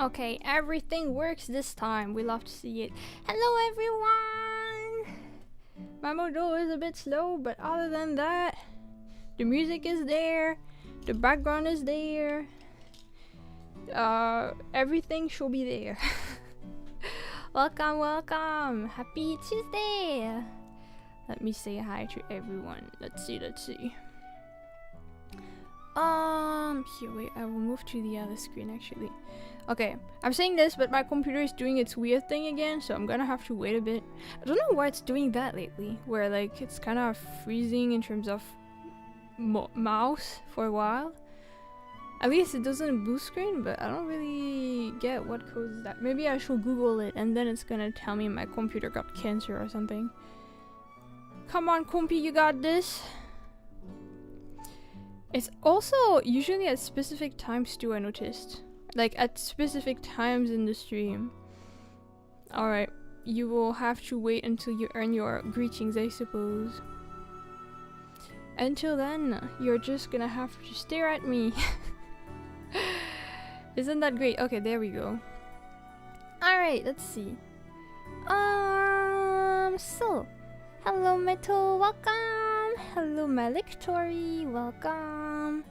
Okay, everything works this time. We love to see it. Hello everyone! My model is a bit slow, but other than that, the music is there, the background is there, everything should be there. Welcome, welcome! Happy Tuesday! Let me say hi to everyone. Let's see. Here, wait, I will move to the other screen actually. Okay, I'm saying this, but my computer is doing its weird thing again, so I'm gonna have to wait a bit. I don't know why it's doing that lately, where like it's kind of freezing in terms of mouse for a while. At least it doesn't blue screen, but I don't really get what causes that. Maybe I should Google it and then it's gonna tell me my computer got cancer or something. Come on, compy, you got this. It's also usually at specific times too, I noticed. Like at specific times in the stream. Alright, you will have to wait until you earn your greetings, I suppose. Until then, you're just gonna have to stare at me. Isn't that great? Okay, there we go. Alright, let's see. So, hello Metal, welcome! Hello Malictory, welcome!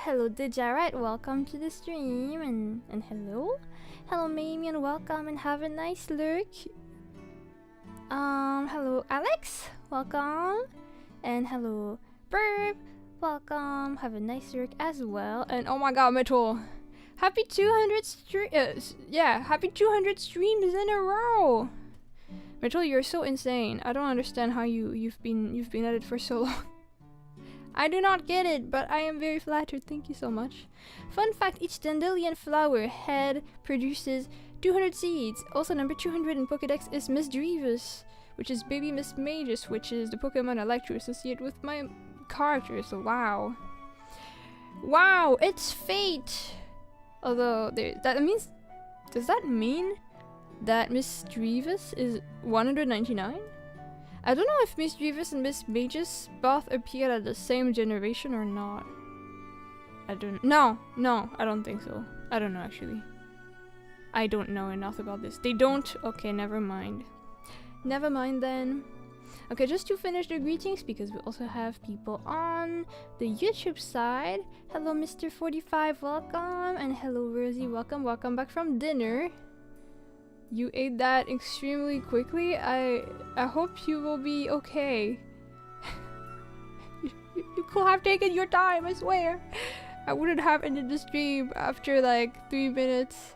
Hello Dijarat, welcome to the stream, and hello? Hello Mamian, welcome and have a nice lurk. Hello Alex, welcome! And hello Burb, welcome, have a nice lurk as well. And oh my god, Metal! Happy 200 happy 200 streams in a row! Metal, you're so insane. I don't understand how you've been at it for so long. I do not get it, but I am very flattered. Thank you so much. Fun fact, each dandelion flower head produces 200 seeds. Also, number 200 in Pokédex is Miss Drevis, which is baby Miss Magus, which is the Pokemon I like to associate with my character. So wow. Wow, it's fate! Although, that means... Does that mean that Miss Drevis is 199? I don't know if Miss Drevis and Miss Magus both appeared at the same generation or not. I don't... No, I don't think so. I don't know actually. I don't know enough about this. They don't? Okay, never mind. Never mind then. Okay, just to finish the greetings, because we also have people on the YouTube side. Hello Mr. 45, welcome. And hello Rosie, welcome. Welcome back from dinner. You ate that extremely quickly. I hope you will be okay. you could have taken your time, I swear. I wouldn't have ended the stream after like 3 minutes.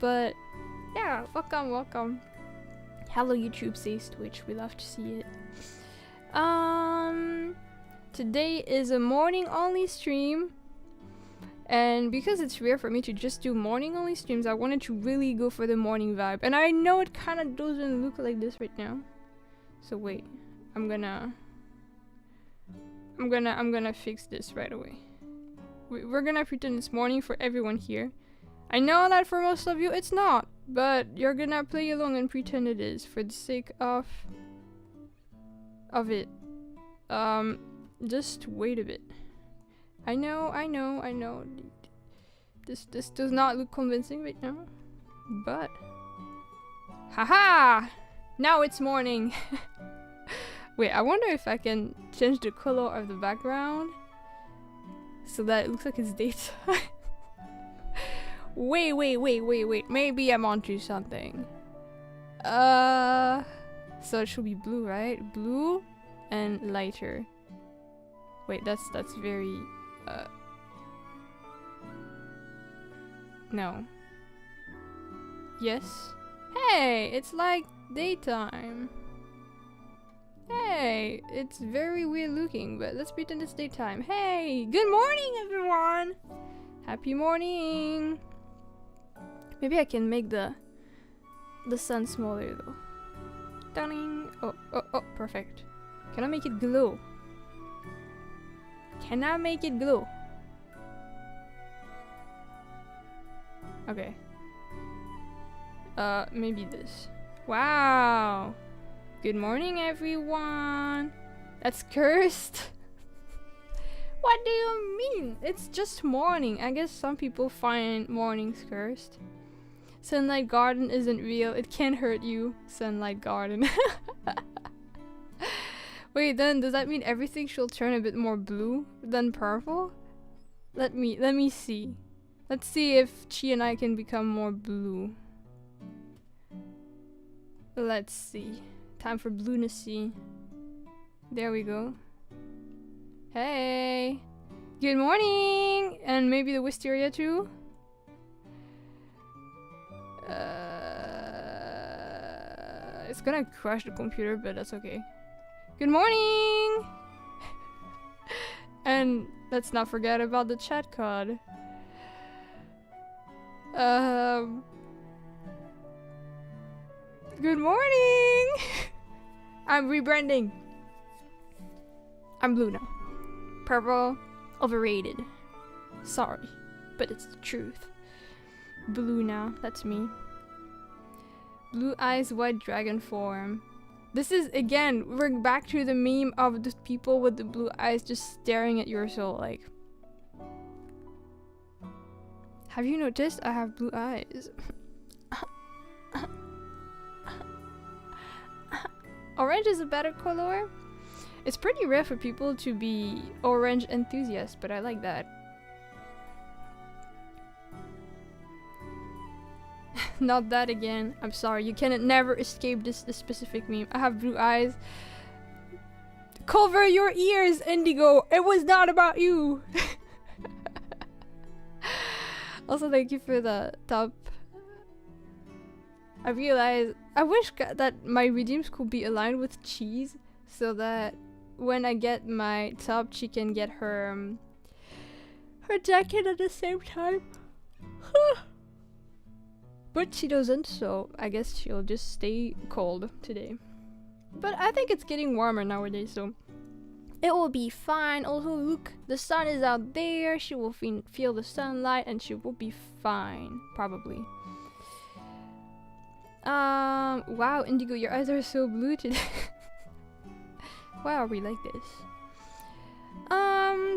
But yeah, welcome. Hello YouTube, says Twitch. We love to see it. Today is a morning only stream. And because it's rare for me to just do morning only streams, I wanted to really go for the morning vibe. And I know it kind of doesn't look like this right now. So wait, I'm gonna fix this right away. We're gonna pretend it's morning for everyone here. I know that for most of you it's not, but you're gonna play along and pretend it is for the sake of it. Just wait a bit. I know. This does not look convincing right now, but haha! Now it's morning. Wait, I wonder if I can change the color of the background so that it looks like it's daytime. Wait. Maybe I'm onto something. So it should be blue, right? Blue and lighter. Wait, that's very no. Yes. Hey, it's like daytime. Hey, it's very weird looking, but let's pretend it's daytime. Hey, good morning everyone. Happy morning. Maybe I can make the sun smaller though. Ding. Oh, perfect. Can I make it glow? Can I make it glow? Okay. Maybe this. Wow. Good morning, everyone. That's cursed. What do you mean? It's just morning. I guess some people find mornings cursed. Sunlight garden isn't real. It can't hurt you. Sunlight garden. Wait, then does that mean everything should turn a bit more blue than purple? Let me see. Let's see if Chi and I can become more blue. Let's see. Time for lunacy. There we go. Hey! Good morning! And maybe the wisteria too? It's gonna crash the computer, but that's okay. Good morning! And let's not forget about the chat card. Good morning! I'm rebranding. I'm blue now. Purple, overrated. Sorry, but it's the truth. Blue now, that's me. Blue eyes, white dragon form. This is, again, we're back to the meme of the people with the blue eyes just staring at your soul like. Have you noticed I have blue eyes? Orange is a better color. It's pretty rare for people to be orange enthusiasts, but I like that. Not that again. I'm sorry. You can never escape this specific meme. I have blue eyes. Cover your ears, Indigo. It was not about you. Also, thank you for the top. I realized I wish that my redeems could be aligned with cheese, so that when I get my top, she can get her her jacket at the same time. But she doesn't, so I guess she'll just stay cold today. But I think it's getting warmer nowadays, so it will be fine. Also, look, the sun is out there. She will feel the sunlight and she will be fine, probably. Wow, Indigo, your eyes are so blue today. Why are we like this?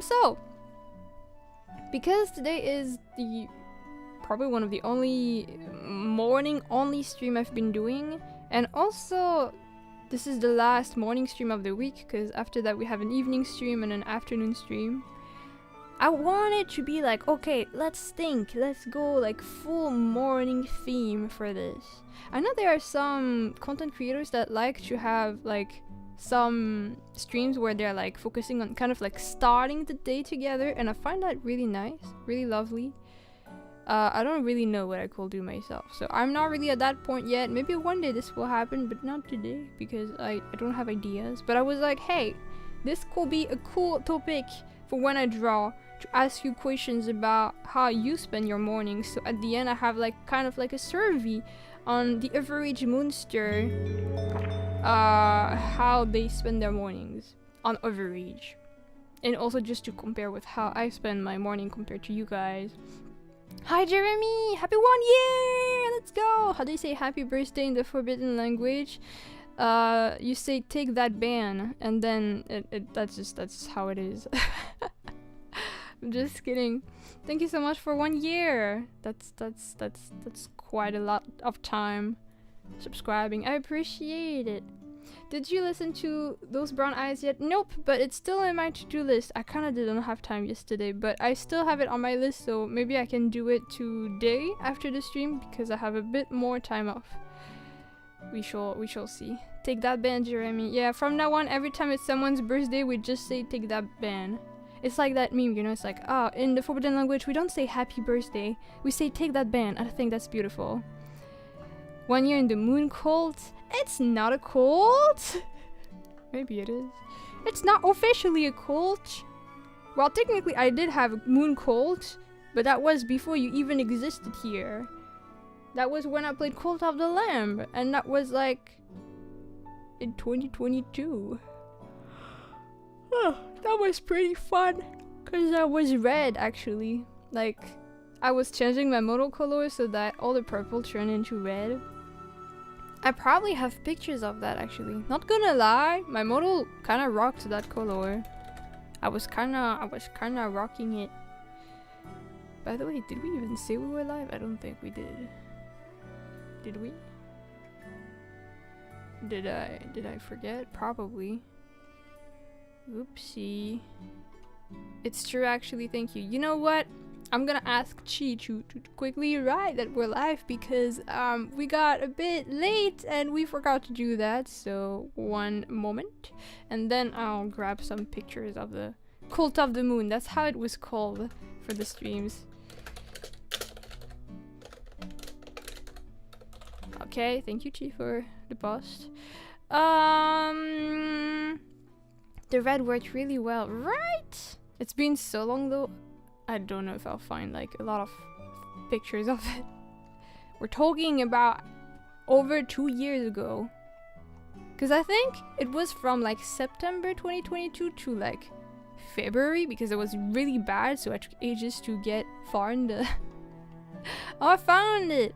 So, because today is probably one of the only morning only stream I've been doing, and also this is the last morning stream of the week, because after that we have an evening stream and an afternoon stream. I want it to be like, okay, let's go like full morning theme for this. I know there are some content creators that like to have like some streams where they're like focusing on kind of like starting the day together, and I find that really nice, really lovely. I don't really know what I could do myself, so I'm not really at that point yet. Maybe one day this will happen, but not today because I don't have ideas. But I was like, hey, this could be a cool topic for when I draw, to ask you questions about how you spend your mornings. So at the end I have like kind of like a survey on the average Moonster, how they spend their mornings on average, and also just to compare with how I spend my morning compared to you guys. Hi Jeremy! Happy 1 year! Let's go! How do you say happy birthday in the forbidden language? You say take that ban, and then that's how it is. I'm just kidding. Thank you so much for 1 year. That's quite a lot of time subscribing. I appreciate it. Did you listen to Those Brown Eyes yet? Nope, but it's still in my to-do list. I kind of didn't have time yesterday, but I still have it on my list, so maybe I can do it today after the stream because I have a bit more time off. We shall see. Take that ban, Jeremy. Yeah, from now on, every time it's someone's birthday, we just say take that ban. It's like that meme, you know, it's like, oh, in the forbidden language, we don't say happy birthday. We say take that ban. I think that's beautiful. 1 year in the moon cult? It's not a cult! Maybe it is. It's not officially a cult. Well, technically I did have a moon cult, but that was before you even existed here. That was when I played Cult of the Lamb, and that was like in 2022. Oh, that was pretty fun, cause I was red actually. Like, I was changing my model color so that all the purple turned into red. I probably have pictures of that actually. Not gonna lie, my model kinda rocked that color. I was kinda rocking it. By the way, did we even say we were live? I don't think we did. Did we? Did I forget? Probably. Oopsie. It's true, actually. Thank you. You know what? I'm gonna ask Chi to quickly write that we're live because we got a bit late and we forgot to do that. So one moment, and then I'll grab some pictures of the Cult of the Moon. That's how it was called for the streams. Okay, thank you, Chi, for the post. The red worked really well, right? It's been so long though. I don't know if I'll find like a lot of pictures of it. We're talking about over 2 years ago. Cause I think it was from like September 2022 to like February because it was really bad, so it took ages to get far in the Oh, I found it!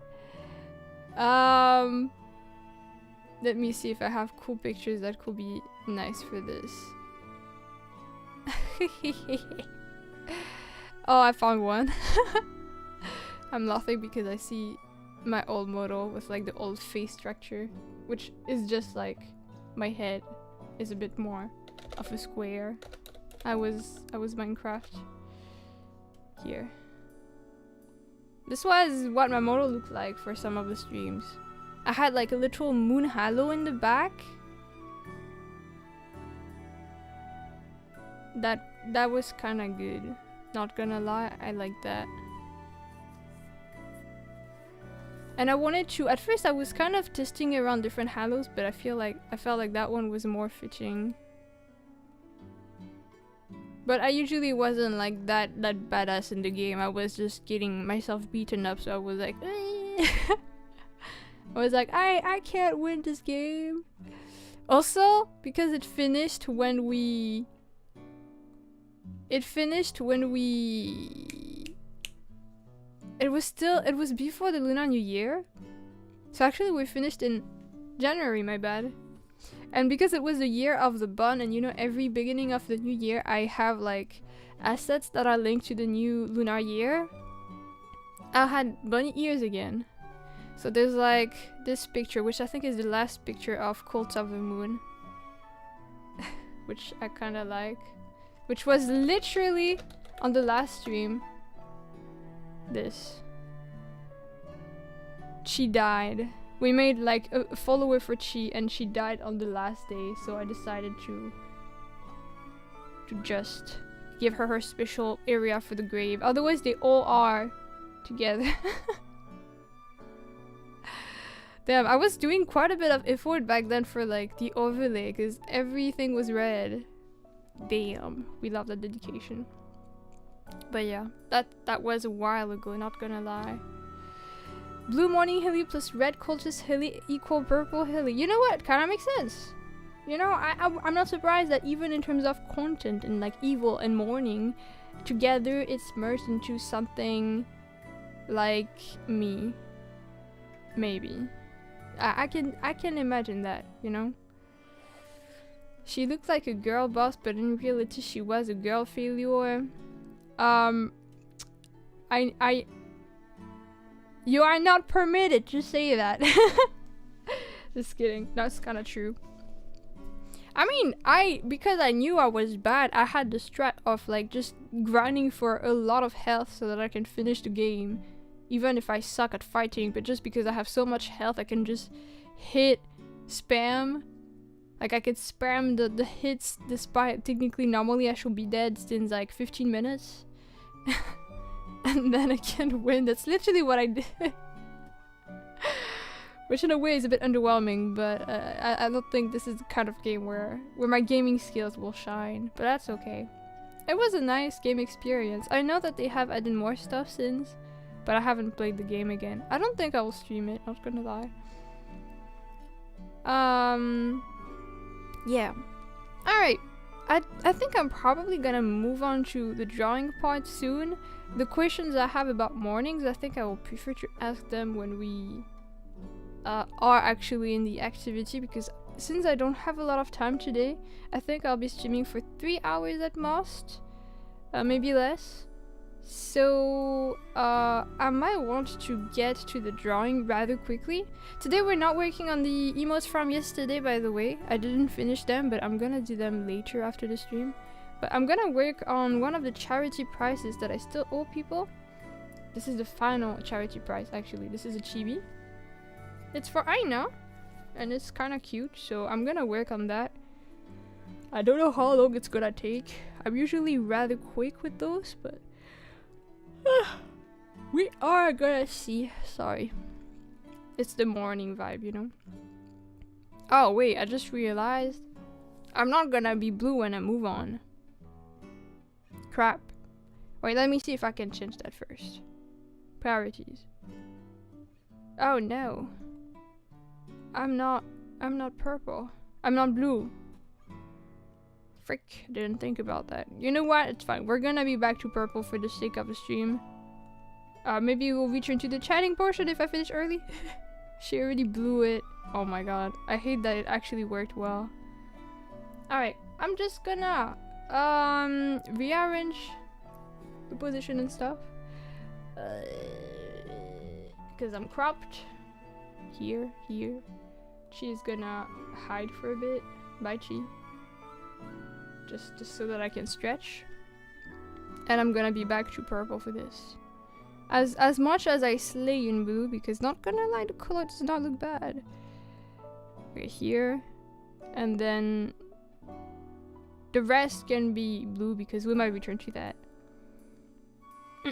Let me see if I have cool pictures that could be nice for this. Oh, I found one. I'm laughing because I see my old model with like the old face structure, which is just like my head is a bit more of a square. I was Minecraft here. This was what my model looked like for some of the streams. I had like a literal moon halo in the back. That was kind of good. Not gonna lie, I like that. And I wanted to, at first I was kind of testing around different halos, but I felt like that one was more fitting. But I usually wasn't like that badass in the game. I was just getting myself beaten up, so I was like I was like, I can't win this game. Also, because it finished when we it was before the Lunar New Year. So actually we finished in January, my bad. And because it was the year of the bun, and you know, every beginning of the new year I have like assets that are linked to the new lunar year, I had bunny ears again. So there's like this picture, which I think is the last picture of Cult of the Moon, which I kind of like, which was literally on the last stream. This. She died. We made like a follower for Chi, and she died on the last day, so I decided to just give her special area for the grave. Otherwise they all are together. Damn, I was doing quite a bit of effort back then for like the overlay, because everything was red. Damn, we love that dedication. But yeah, that was a while ago, not gonna lie. Blue morning hilly plus red cultist hilly equal purple hilly. You know what? Kind of makes sense. You know, I'm not surprised that even in terms of content and like evil and morning, together it's merged into something like me. Maybe. I can imagine that, you know? She looked like a girl boss, but in reality she was a girl failure. You are not permitted to say that. Just kidding. That's kind of true. I mean, because I knew I was bad, I had the strat of like just grinding for a lot of health so that I can finish the game. Even if I suck at fighting, but just because I have so much health, I can just hit, spam. Like I could spam the hits despite technically normally I should be dead since like 15 minutes. And then I can win. That's literally what I did. Which in a way is a bit underwhelming, but I don't think this is the kind of game where my gaming skills will shine. But that's okay. It was a nice game experience. I know that they have added more stuff since, but I haven't played the game again. I don't think I will stream it, not gonna lie. Yeah. Alright. I think I'm probably gonna move on to the drawing part soon. The questions I have about mornings, I think I will prefer to ask them when we are actually in the activity, because since I don't have a lot of time today, I think I'll be streaming for 3 hours at most, maybe less. So I might want to get to the drawing rather quickly. Today we're not working on the emotes from yesterday, by the way. I didn't finish them, but I'm gonna do them later after the stream. But I'm gonna work on one of the charity prizes that I still owe people. This is the final charity prize, actually. This is a chibi. It's for Aina, and it's kind of cute, so I'm gonna work on that. I don't know how long it's gonna take. I'm usually rather quick with those, but we are gonna see. Sorry. It's the morning vibe, you know? Oh, wait, I just realized I'm not gonna be blue when I move on. Crap. Wait, let me see if I can change that first. Priorities. Oh no. I'm not purple. I'm not blue. Frick, didn't think about that. You know what? It's fine. We're gonna be back to purple for the sake of the stream. Maybe we'll return to the chatting portion if I finish early. She already blew it. Oh my god. I hate that it actually worked well. Alright, I'm just gonna rearrange the position and stuff. Because I'm cropped. Here. She's gonna hide for a bit. Bye, Chi. Just so that I can stretch. And I'm gonna be back to purple for this. As much as I slay in blue, because not gonna lie, the color does not look bad. Okay, here. And then the rest can be blue because we might return to that.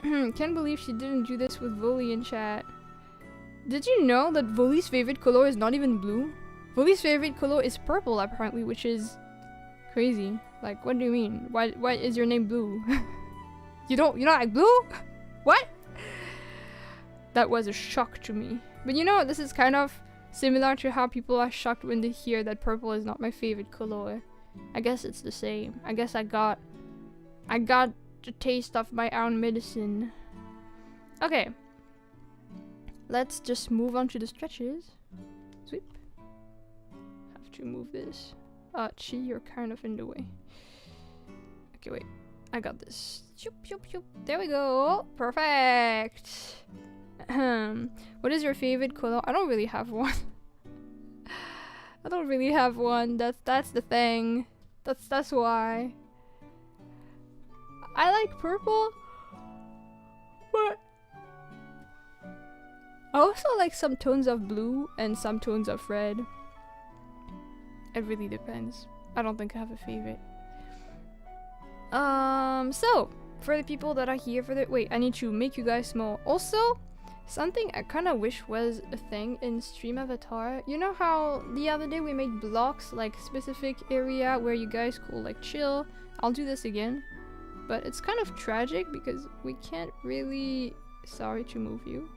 Can't believe she didn't do this with Volley in chat. Did you know that Volley's favorite color is not even blue? Volley's favorite color is purple apparently, which is crazy. Like, what do you mean? Why is your name blue? You don't like blue? What? That was a shock to me. But you know, this is kind of similar to how people are shocked when they hear that purple is not my favorite color. I guess it's the same. I guess I got the taste of my own medicine. Okay. Let's just move on to the stretches. Sweep. Have to move this. Chi, you're kind of in the way. Okay, wait. I got this. Shoop, shoop, shoop. There we go. Perfect. What is your favorite color? I don't really have one. I don't really have one. That's the thing. That's why. I like purple, but I also like some tones of blue and some tones of red. It really depends. I don't think I have a favorite. So for the people that are here for the wait, I need to make you guys small. Also, something I kind of wish was a thing in Stream Avatar. You know how the other day we made blocks, like specific area where you guys could like chill. I'll do this again, but it's kind of tragic because we can't really. Sorry to move you.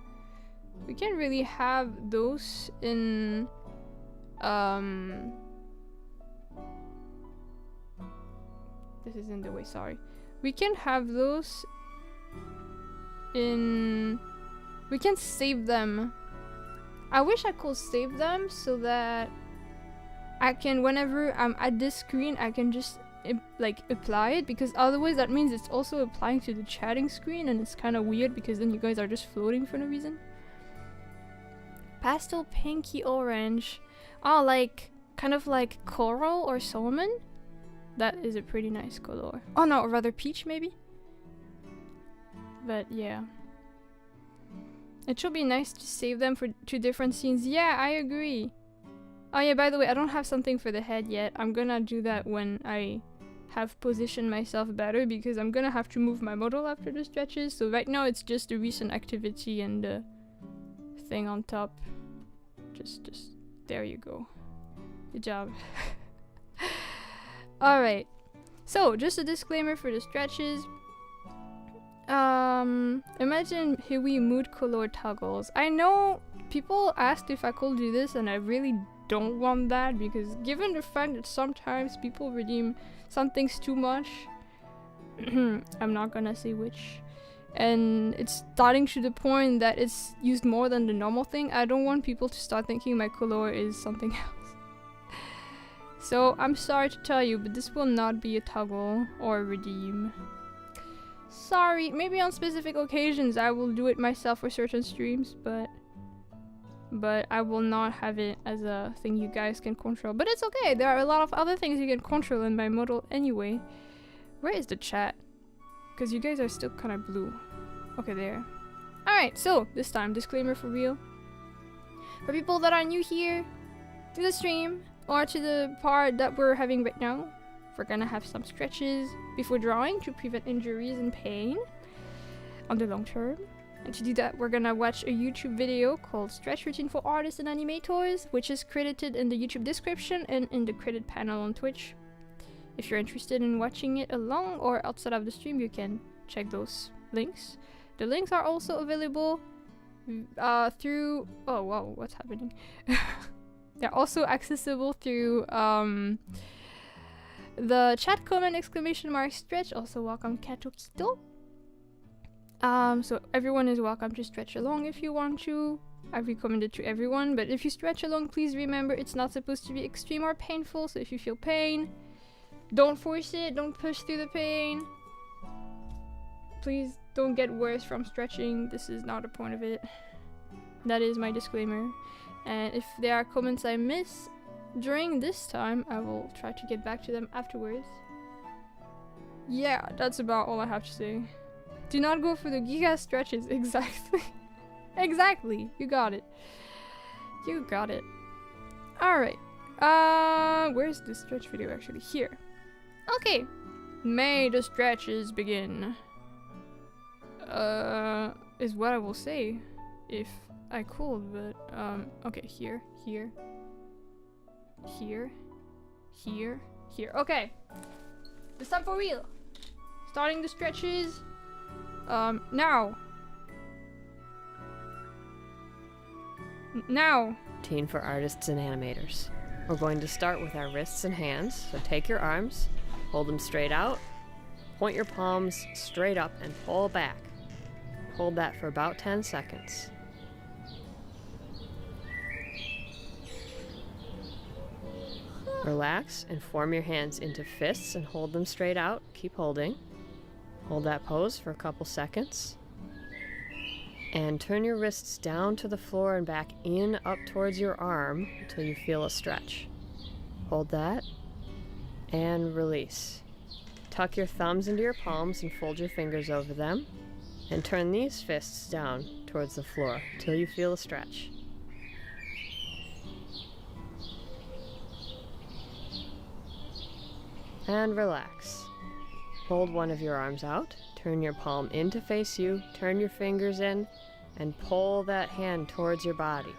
We can't really have those in this is in the way, sorry. We can have those in... We can save them. I wish I could save them so that I can, whenever I'm at this screen, I can just like apply it, because otherwise that means it's also applying to the chatting screen, and it's kind of weird because then you guys are just floating for no reason. Pastel pinky orange. Oh, like kind of like coral or salmon. That is a pretty nice color. Oh no, rather peach maybe. But yeah, it should be nice to save them for 2 different scenes. Yeah, I agree. Oh yeah, by the way, I don't have something for the head yet. I'm gonna do that when I have positioned myself better, because I'm gonna have to move my model after the stretches. So right now it's just the recent activity and the thing on top. Just there you go. Good job. Alright. So just a disclaimer for the stretches. Imagine hiwwy mood color toggles. I know people asked if I could do this, and I really don't want that, because given the fact that sometimes people redeem some things too much, I'm not gonna say which, and it's starting to the point that it's used more than the normal thing. I don't want people to start thinking my color is something else. So I'm sorry to tell you, but this will not be a toggle or a redeem. Sorry, maybe on specific occasions I will do it myself for certain streams, but I will not have it as a thing you guys can control. But it's okay, there are a lot of other things you can control in my model anyway. Where is the chat? Because you guys are still kind of blue. Okay, there. Alright, so this time, disclaimer for real. For people that are new here to the stream, or to the part that we're having right now, we're gonna have some stretches before drawing to prevent injuries and pain on the long term. And to do that, we're gonna watch a YouTube video called Stretch Routine for Artists and Animators, which is credited in the YouTube description and in the credit panel on Twitch. If you're interested in watching it along or outside of the stream, you can check those links. The links are also available through... Oh, wow, what's happening? They're also accessible through the chat comment !stretch, also welcome Katokito. So everyone is welcome to stretch along if you want to. I recommend it to everyone, but if you stretch along, please remember it's not supposed to be extreme or painful, so if you feel pain, don't force it, don't push through the pain. Please don't get worse from stretching, this is not the point of it. That is my disclaimer. And if there are comments I miss during this time, I will try to get back to them afterwards. Yeah, that's about all I have to say. Do not go for the giga stretches, exactly. Exactly, you got it. You got it. Alright, where's the stretch video actually? Here. Okay, may the stretches begin. Is what I will say, if I could, but, okay, here. Okay, this time for real. Starting the stretches, now. Routine for artists and animators. We're going to start with our wrists and hands, so take your arms, hold them straight out, point your palms straight up and pull back. Hold that for about 10 seconds. Relax and form your hands into fists and hold them straight out. Keep holding. Hold that pose for a couple seconds. And turn your wrists down to the floor and back in up towards your arm until you feel a stretch. Hold that. And release. Tuck your thumbs into your palms and fold your fingers over them. And turn these fists down towards the floor until you feel a stretch. And relax. Hold one of your arms out, turn your palm in to face you, turn your fingers in, and pull that hand towards your body.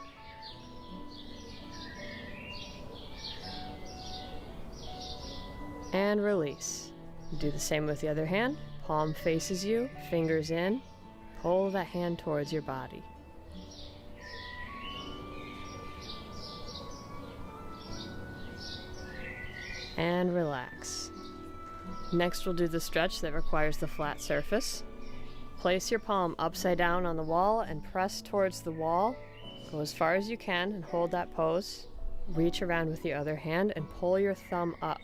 And release. Do the same with the other hand. Palm faces you, fingers in, pull that hand towards your body. And relax. Next we'll do the stretch that requires the flat surface. Place your palm upside down on the wall and press towards the wall. Go as far as you can and hold that pose. Reach around with the other hand and pull your thumb up.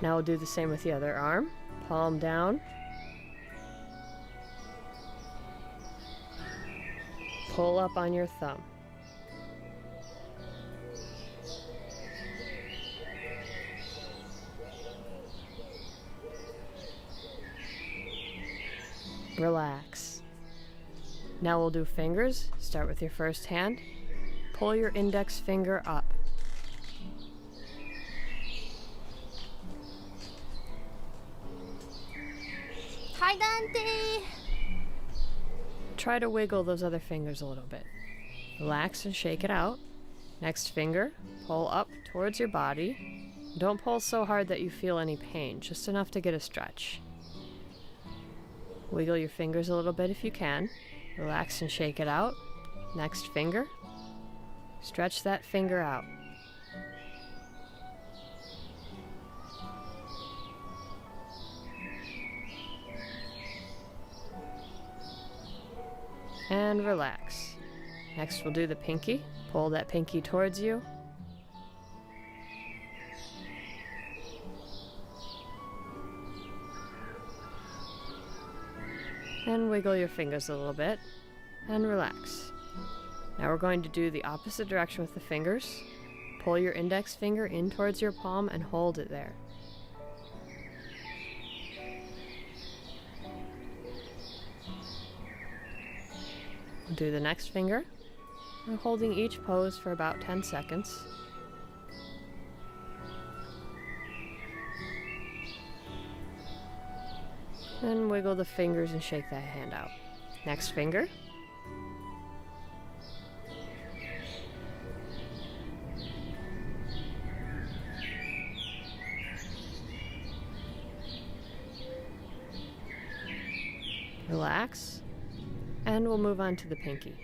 Now we'll do the same with the other arm. Palm down. Pull up on your thumb. Relax. Now we'll do fingers. Start with your first hand. Pull your index finger up. Hi, Dante! Try to wiggle those other fingers a little bit. Relax and shake it out. Next finger, pull up towards your body. Don't pull so hard that you feel any pain, just enough to get a stretch. Wiggle your fingers a little bit if you can. Relax and shake it out. Next finger. Stretch that finger out. and relax. Next we'll do the pinky. Pull that pinky towards you. And wiggle your fingers a little bit and relax. Now we're going to do the opposite direction with the fingers. Pull your index finger in towards your palm and hold it there. We'll do the next finger. We're holding each pose for about 10 seconds. Then wiggle the fingers and shake that hand out. Next finger. Relax. And we'll move on to the pinky.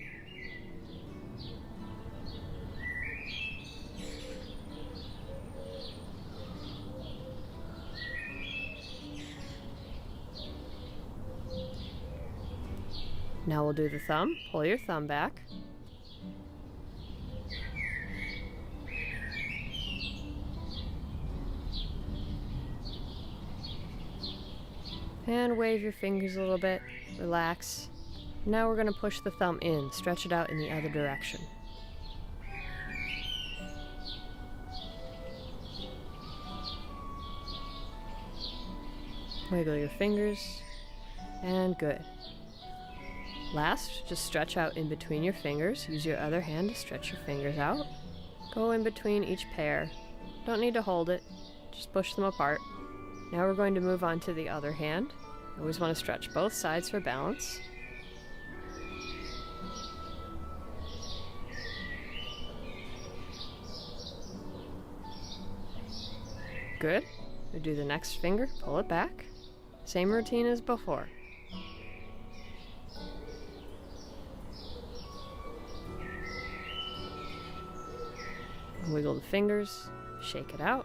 Now we'll do the thumb. Pull your thumb back. And wave your fingers a little bit. Relax. Now we're going to push the thumb in, stretch it out in the other direction. Wiggle your fingers. And good. Last, just stretch out in between your fingers. Use your other hand to stretch your fingers out. Go in between each pair. Don't need to hold it, just push them apart. Now we're going to move on to the other hand. You always want to stretch both sides for balance. Good. We do the next finger, pull it back. Same routine as before. Wiggle the fingers, shake it out.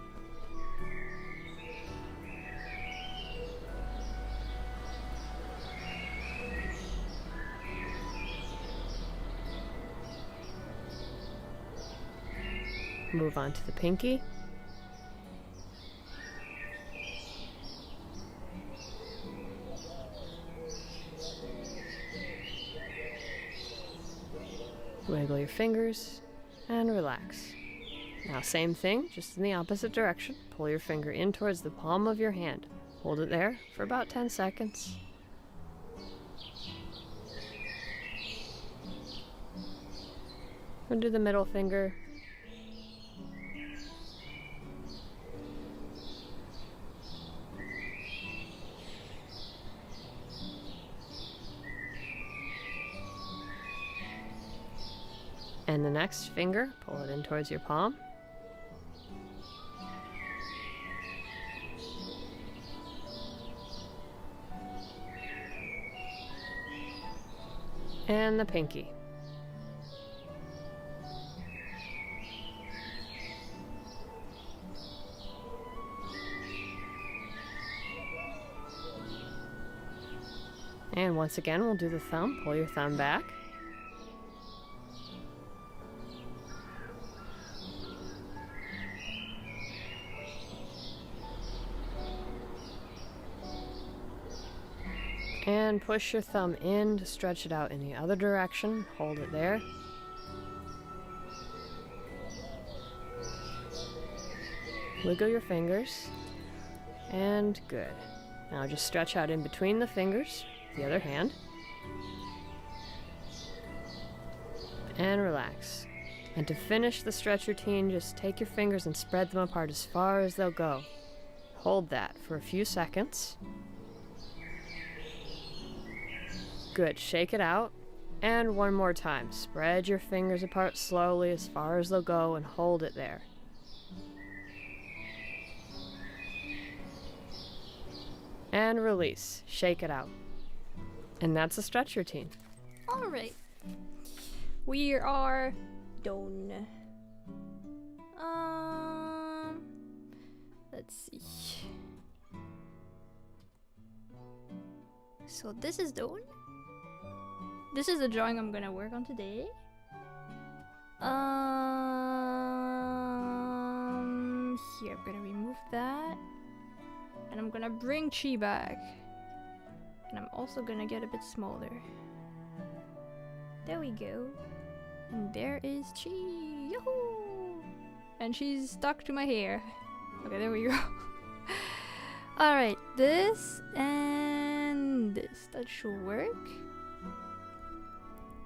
Move on to the pinky. Wiggle your fingers and relax. Now same thing, just in the opposite direction. Pull your finger in towards the palm of your hand. Hold it there for about 10 seconds. We'll do the middle finger. And the next finger, pull it in towards your palm. And the pinky. And once again, we'll do the thumb. Pull your thumb back. And push your thumb in to stretch it out in the other direction. Hold it there. Wiggle your fingers. And good. Now just stretch out in between the fingers, the other hand. And relax. And to finish the stretch routine, just take your fingers and spread them apart as far as they'll go. Hold that for a few seconds. Good, shake it out. And one more time. Spread your fingers apart slowly as far as they'll go and hold it there. And release. Shake it out. And that's a stretch routine. All right. We are done. Let's see. So this is done. This is the drawing I'm gonna work on today. Here, I'm gonna remove that. And I'm gonna bring Chi back. And I'm also gonna get a bit smaller. There we go. And there is Chi. Yahoo! And she's stuck to my hair. Okay, there we go. Alright, this and this. That should work.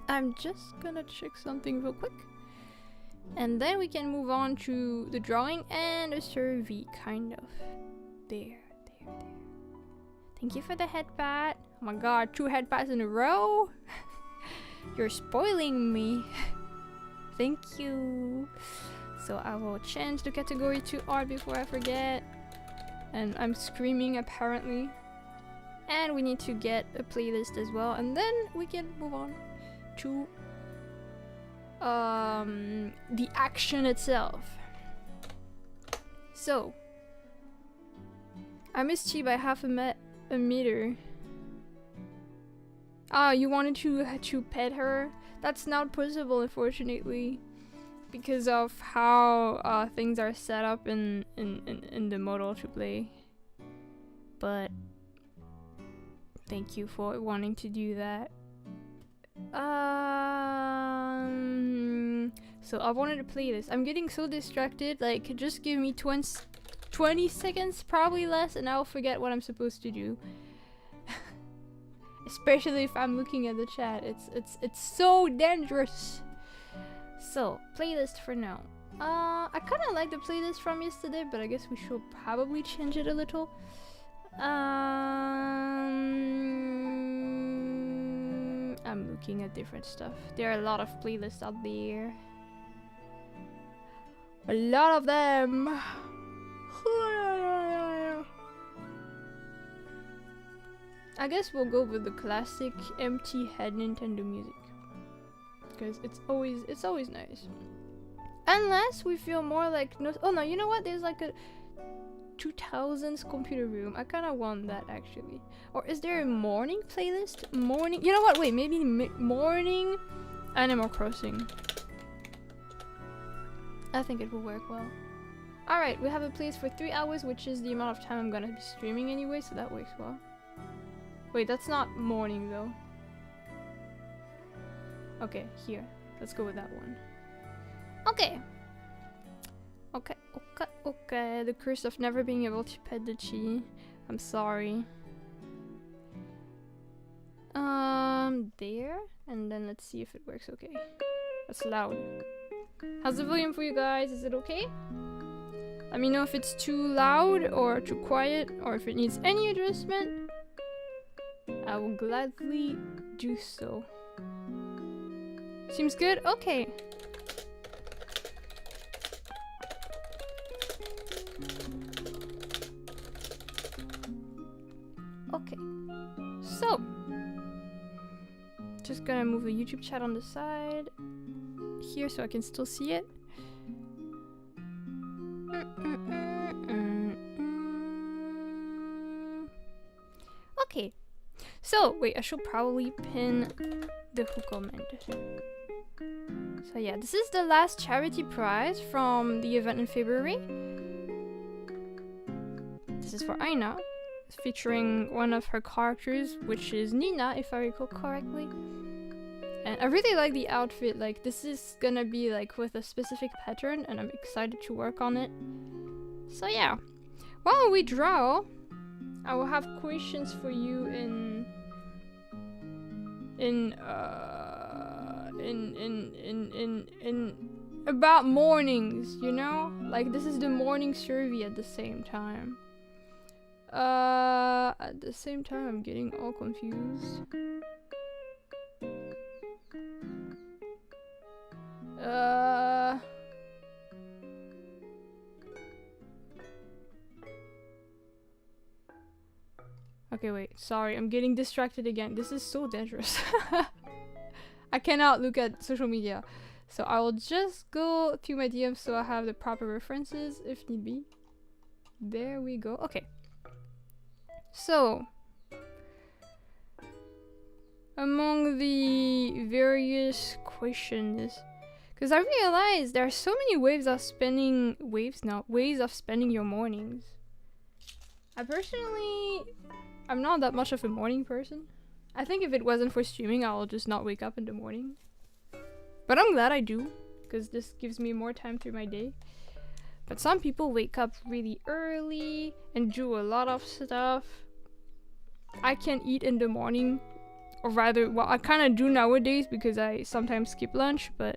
I'm just gonna check something real quick. And then we can move on to the drawing and a survey, kind of. There. Thank you for the head pat. Oh my god, 2 head pats in a row? You're spoiling me. Thank you. So I will change the category to art before I forget. And I'm screaming apparently. And we need to get a playlist as well. And then we can move on to the action itself. So I missed Chi by half a meter. Ah, you wanted to pet her? That's not possible, unfortunately, because of how things are set up in the modal to play. But thank you for wanting to do that. So I wanted to play this. I'm getting so distracted. Like, just give me 20 seconds, probably less, and I'll forget what I'm supposed to do. Especially if I'm looking at the chat. It's so dangerous. So, playlist for now. I kind of like the playlist from yesterday, but I guess we should probably change it a little. I'm looking at different stuff. There are a lot of playlists out there. A lot of them. I guess we'll go with the classic empty head Nintendo music, because it's always nice. Unless we feel more like no. Oh no, you know what? There's like a 2000s computer room. I kind of want that actually. Or is there a morning playlist? Morning. You know what? Wait, maybe morning Animal Crossing. I think it will work well. Alright, we have a playlist for 3 hours, which is the amount of time I'm gonna be streaming anyway, so that works well. Wait, that's not morning though. Okay, here. Let's go with that one. Okay. Okay. The curse of never being able to pet the Chi. I'm sorry. There. And then let's see if it works okay. That's loud. How's the volume for you guys? Is it okay? Let me know if it's too loud or too quiet, or if it needs any adjustment. I will gladly do so. Seems good? Okay. Okay. So, just gonna move the YouTube chat on the side here so I can still see it. Okay. So, wait, I should probably pin the who comment. So yeah, this is the last charity prize from the event in February. This is for Aina, featuring one of her characters, which is Nina, if I recall correctly. And I really like the outfit. Like, this is gonna be like with a specific pattern, and I'm excited to work on it. So yeah, while we draw, I will have questions for you in about mornings, you know? Like, this is the morning survey at the same time. At the same time, I'm getting all confused. Okay, wait. Sorry, I'm getting distracted again. This is so dangerous. I cannot look at social media. So I will just go through my DMs so I have the proper references if need be. There we go. Okay. So, among the various questions. Because I realized there are so many ways of spending your mornings. I personally, I'm not that much of a morning person. I think if it wasn't for streaming, I'll just not wake up in the morning. But I'm glad I do, because this gives me more time through my day. But some people wake up really early and do a lot of stuff. I can eat in the morning, or rather, well, I kind of do nowadays because I sometimes skip lunch, but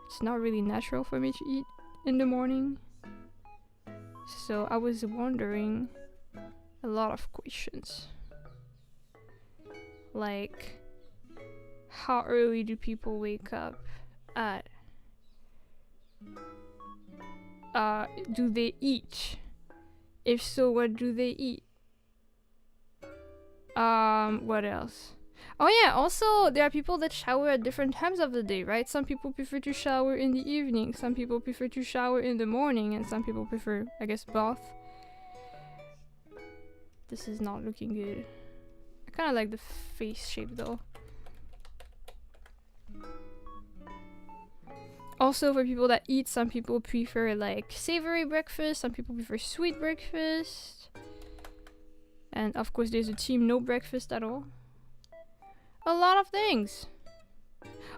it's not really natural for me to eat in the morning. So I was wondering a lot of questions. Like, how early do people wake up at? Do they eat? If so, what do they eat? What else? Oh yeah, also there are people that shower at different times of the day, right? Some people prefer to shower in the evening, some people prefer to shower in the morning, and some people prefer, I guess, both. This is not looking good. I kind of like the face shape though. Also, for people that eat, some people prefer like savory breakfast, some people prefer sweet breakfast. And of course there's a team no breakfast at all. A lot of things.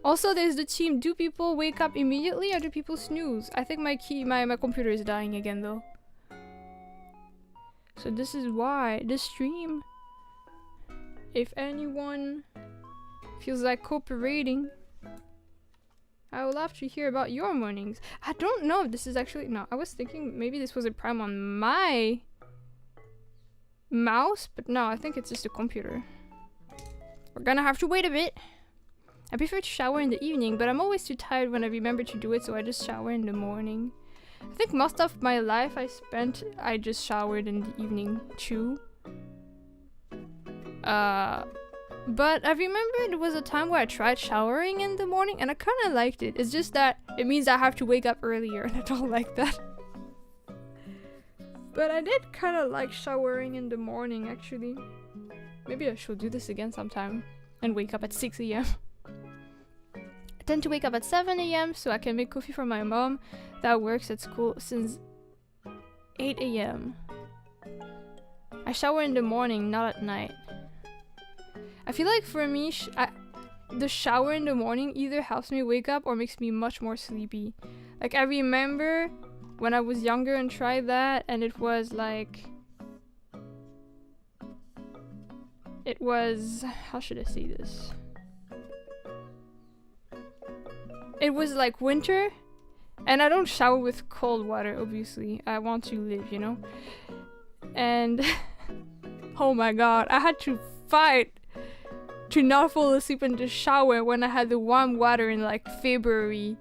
Also there's the team, do people wake up immediately or do people snooze? I think my computer is dying again though. So this is why this stream, if anyone feels like cooperating, I would love to hear about your mornings. I don't know if this is actually, no, I was thinking maybe this was a prime on my mouse, but no, I think it's just a computer. We're gonna have to wait a bit. I prefer to shower in the evening, but I'm always too tired when I remember to do it, so I just shower in the morning. I think most of my life I just showered in the evening too. But I remember there was a time where I tried showering in the morning and I kind of liked it. It's just that it means I have to wake up earlier and I don't like that. But I did kind of like showering in the morning actually. Maybe I should do this again sometime and wake up at 6 a.m. I tend to wake up at 7 a.m. so I can make coffee for my mom that works at school since 8 a.m. I shower in the morning, not at night. I feel like for me, the shower in the morning either helps me wake up or makes me much more sleepy. Like I remember when I was younger and tried that, and it was like, how should I say this? It was like winter, and I don't shower with cold water, obviously. I want to live, you know? And oh my god, I had to fight to not fall asleep in the shower when I had the warm water in like February,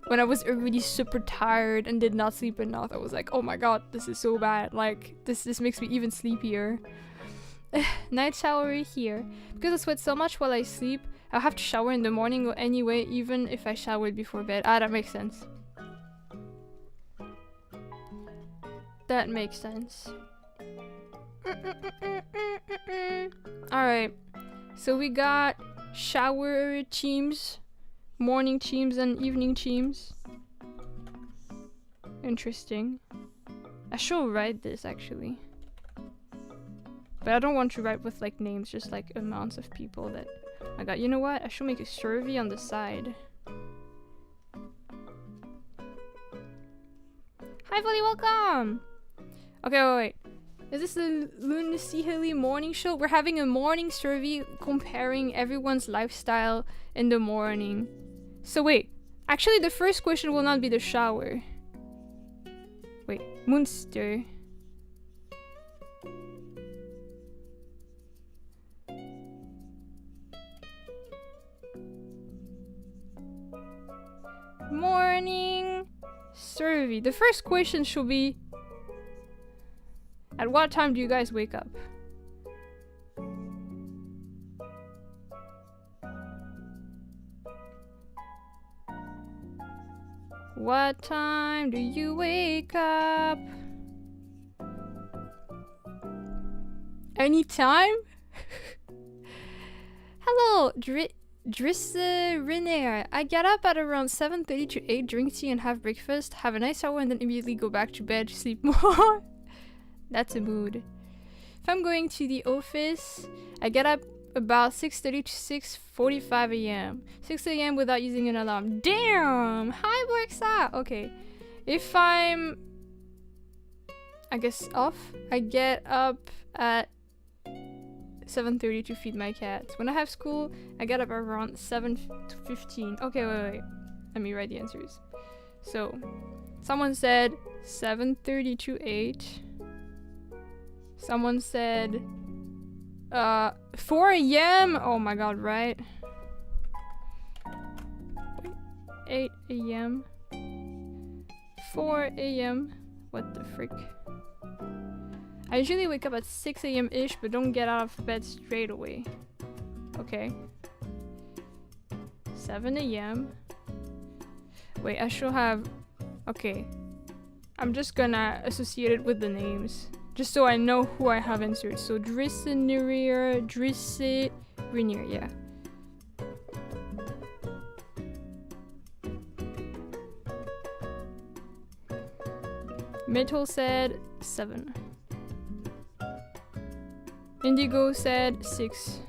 when I was already super tired and did not sleep enough. I was like, oh my god, this is so bad. Like, this makes me even sleepier. Night shower here. Because I sweat so much while I sleep, I'll have to shower in the morning anyway, even if I showered before bed. Ah, that makes sense. That makes sense. Alright. So we got shower teams, morning teams, and evening teams. Interesting. I should write this actually. But I don't want to write with like names, just like amounts of people that I got. You know what? I should make a survey on the side. Hi, Fully, welcome! Okay, wait. Is this the lunacyhilly morning show? We're having a morning survey comparing everyone's lifestyle in the morning. So wait, actually the first question will not be the shower. Wait, Moonster. Morning survey. The first question should be, at what time do you guys wake up? What time do you wake up? Anytime? Hello, Drisser. I get up at around 7:30 to 8, drink tea and have breakfast, have a nice shower and then immediately go back to bed, sleep more. That's a mood. If I'm going to the office, I get up about 6:30 to 6:45 a.m. 6 a.m. without using an alarm. Damn! How it works out? Okay. If I'm, I guess, off, I get up at 7:30 to feed my cats. When I have school, I get up around 7:15. Okay, wait. Let me write the answers. So, someone said 7:30 to 8. Someone said 4 a.m. Oh my god, right? Wait, 8 a.m. 4 a.m. What the frick? I usually wake up at 6 a.m. ish, but don't get out of bed straight away. Okay. 7 a.m. Wait, I should have... Okay. I'm just gonna associate it with the names. Just so I know who I have answered. So Drissenerier, yeah. Metal said 7. Indigo said 6.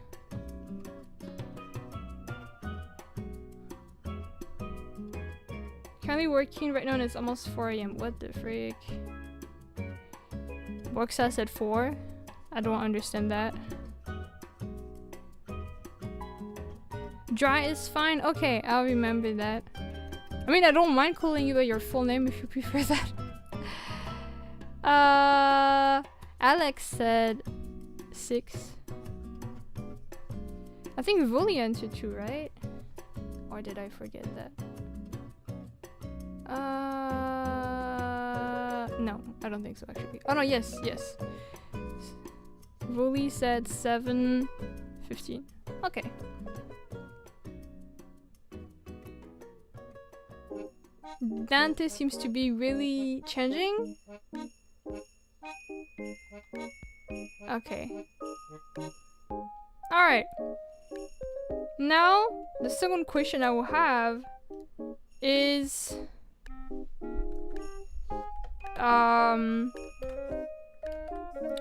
Currently working right now and it's almost 4 a.m. What the frick? Boxa said 4. I don't understand that. Dry is fine. Okay, I'll remember that. I mean, I don't mind calling you by your full name if you prefer that. Alex said 6. I think Vuli answered 2, right? Or did I forget that? No, I don't think so actually. Oh no, yes. Vuli said 7:15. Okay. Dante seems to be really changing. Okay. Alright. Now, the second question I will have is...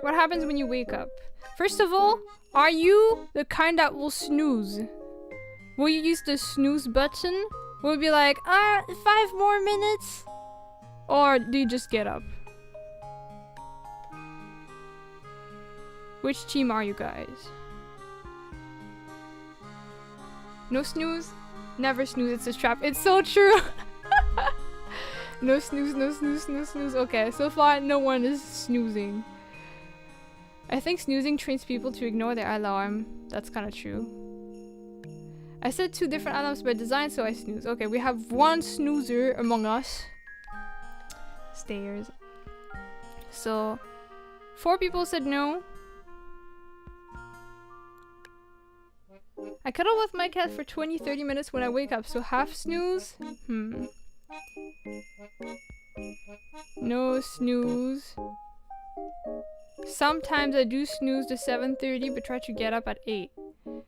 what happens when you wake up? First of all, are you the kind that will snooze? Will you use the snooze button? Will you be like, 5 more minutes? Or do you just get up? Which team are you guys? No snooze? Never snooze, it's a trap. It's so true! No snooze, no snooze, no snooze. Okay, so far no one is snoozing. I think snoozing trains people to ignore their alarm. That's kind of true. I set 2 different alarms by design, so I snooze. Okay, we have 1 snoozer among us. Stairs. So, 4 people said no. I cuddle with my cat for 20-30 minutes when I wake up, so half snooze? No snooze. Sometimes I do snooze to 7:30 but try to get up at 8.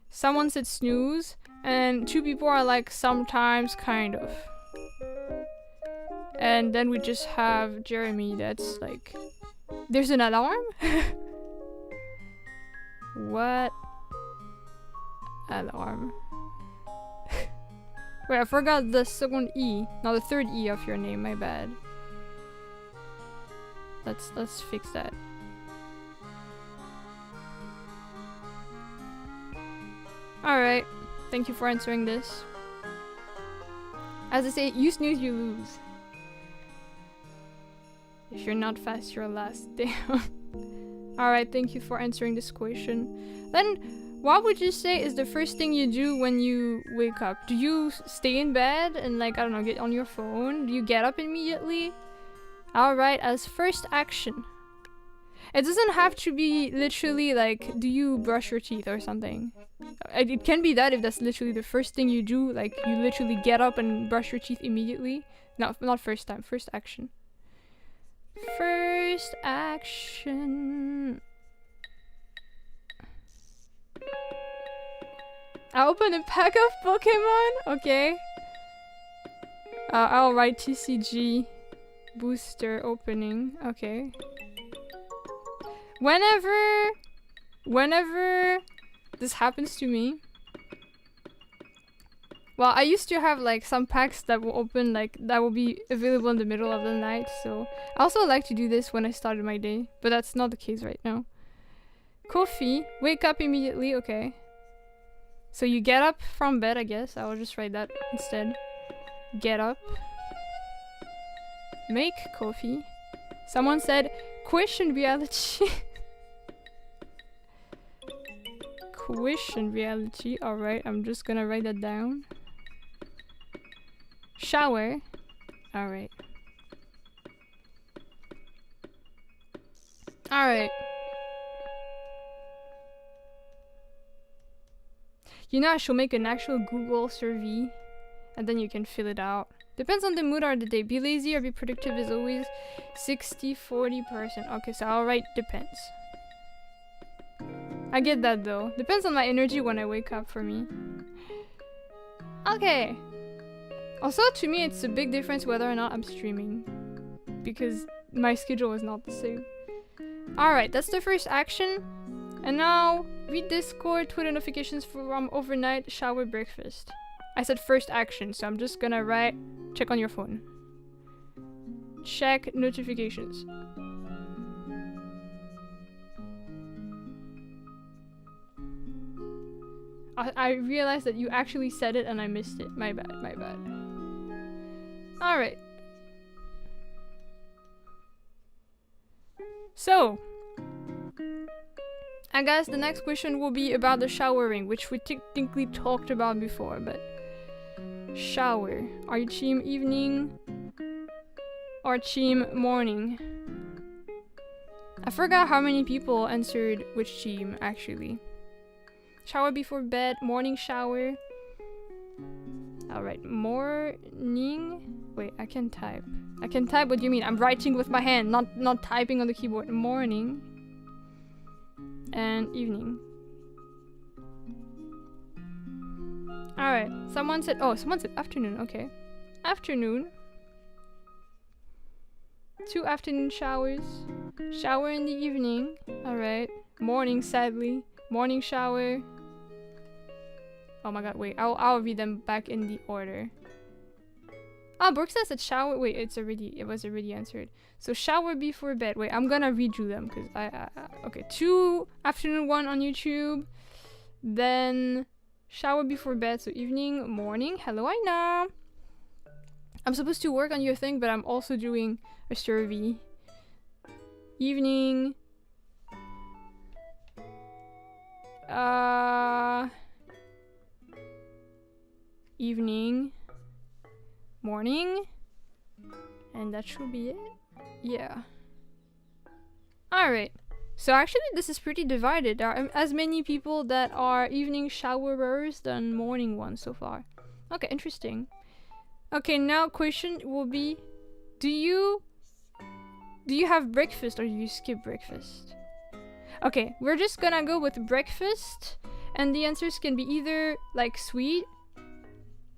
Someone said snooze and 2 people are like sometimes kind of. And then we just have Jeremy that's like, there's an alarm? What alarm? Wait, I forgot the second E. No, the third E of your name, my bad. Let's fix that. Alright, thank you for answering this. As I say, you snooze, you lose. If you're not fast, you're last. Damn. Alright, thank you for answering this question. Then, what would you say is the first thing you do when you wake up? Do you stay in bed and like, I don't know, get on your phone? Do you get up immediately? Alright, as first action. It doesn't have to be literally like, do you brush your teeth or something? It can be that if that's literally the first thing you do, like you literally get up and brush your teeth immediately. No, not first time, first action. First action. I opened a pack of Pokemon? Okay. I'll write TCG booster opening. Okay. Whenever this happens to me. Well, I used to have like some packs that will open like that will be available in the middle of the night, so I also like to do this when I started my day, but that's not the case right now. Coffee, wake up immediately, okay. So you get up from bed, I guess. I will just write that instead. Get up. Make coffee. Someone said question reality. Question reality. Alright, I'm just gonna write that down. Shower. Alright. Alright. You know, I should make an actual Google survey and then you can fill it out. Depends on the mood or the day. Be lazy or be productive is always 60-40%. Okay, so I'll write depends. I get that though. Depends on my energy when I wake up for me. Okay. Also, to me, it's a big difference whether or not I'm streaming. Because my schedule is not the same. Alright, that's the first action. And now, read Discord, Twitter notifications from overnight, shower, breakfast. I said first action, so I'm just gonna write, check on your phone. Check notifications. I realized that you actually said it and I missed it. My bad, my bad. Alright. So, I guess the next question will be about the showering, which we technically talked about before, but shower. Are you team evening or team morning? I forgot how many people answered which team actually. Shower before bed, morning shower. Alright, morning. Wait, I can type. I can type, what do you mean? I'm writing with my hand, not typing on the keyboard. Morning. And evening. Alright, someone said afternoon, okay. Afternoon. 2 afternoon showers. Shower in the evening. Alright. Morning, sadly. Morning shower. Oh my god, wait, I'll read them back in the order. Oh, Brooke says that shower. Wait, it was already answered. So shower before bed. Wait, I'm gonna read you them because okay, 2 afternoon 1 on YouTube. Then shower before bed. So evening, morning. Hello, Aina. I'm supposed to work on your thing, but I'm also doing a survey. Evening. Evening. Morning. And that should be it. Yeah. Alright. So actually this is pretty divided. There are as many people that are evening showerers than morning ones so far. Okay, interesting. Okay, now question will be, do you have breakfast or do you skip breakfast? Okay, we're just gonna go with breakfast, and the answers can be either like sweet,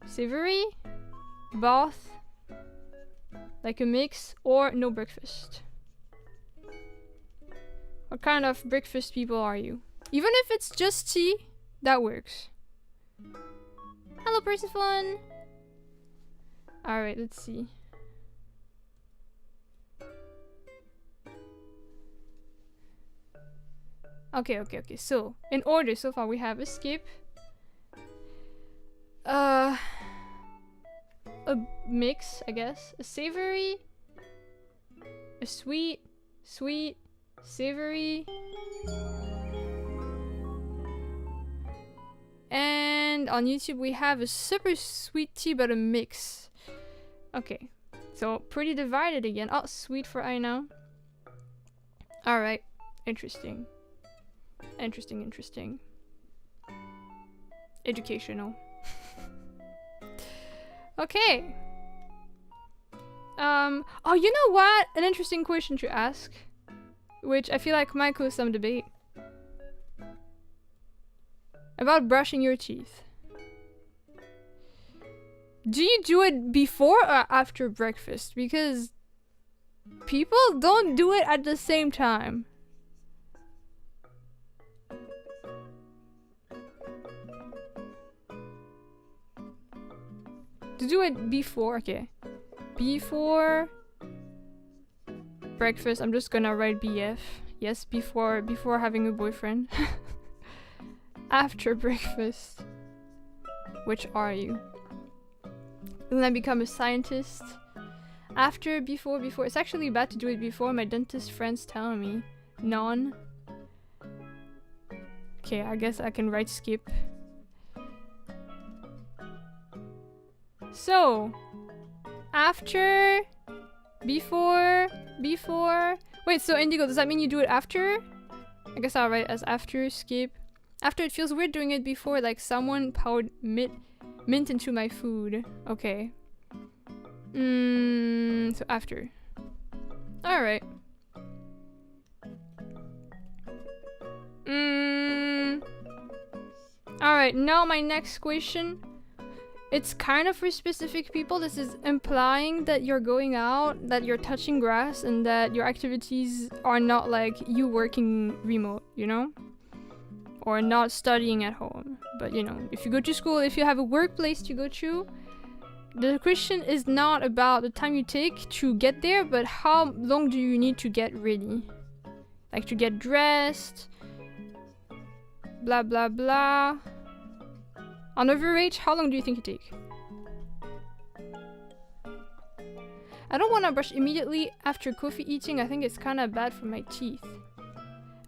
savory, both, like a mix, or no breakfast. What kind of breakfast people are you? Even if it's just tea, that works. Hello, Persephone! Alright, let's see. Okay. So, in order so far we have a skip, a mix, I guess, a savory, a sweet, savory, and on YouTube we have a super sweet tea but a mix. Okay, so pretty divided again. Oh, sweet for Aina. Alright, interesting. Interesting. Educational. Okay. Oh, you know what? An interesting question to ask, which I feel like might cause some debate. About brushing your teeth. Do you do it before or after breakfast? Because people don't do it at the same time. To do it before, okay. Before breakfast, I'm just gonna write BF. Yes, before having a boyfriend. After breakfast. Which are you? Then I become a scientist. After, before. It's actually bad to do it before. My dentist friends tell me. None. Okay, I guess I can write skip. So, after, before. Wait, so Indigo, does that mean you do it after? I guess I'll write as after, skip. After, it feels weird doing it before, like someone poured mint into my food. Okay. So after. Alright. Alright, now my next question. It's kind of for specific people. This is implying that you're going out, that you're touching grass, and that your activities are not like you working remote, you know? Or not studying at home. But you know, if you go to school, if you have a workplace to go to, the question is not about the time you take to get there, but how long do you need to get ready? Like to get dressed, blah blah blah. On average, how long do you think it take? I don't want to brush immediately after coffee eating. I think it's kind of bad for my teeth.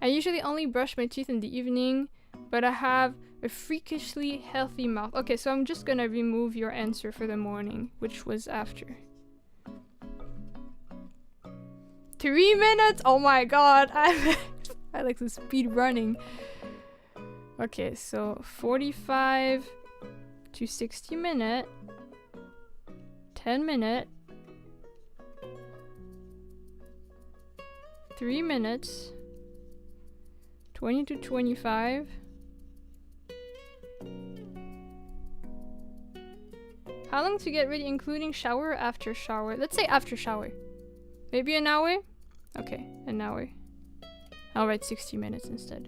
I usually only brush my teeth in the evening, but I have a freakishly healthy mouth. Okay, so I'm just gonna remove your answer for the morning, which was after. 3 minutes? Oh my god, I like to speed running. Okay, so 45 to 60 minute, 10 minute, 3 minutes, 20 to 25. How long to get ready, including shower or after shower? Let's say after shower. Maybe an hour? Okay, an hour. I'll write 60 minutes instead.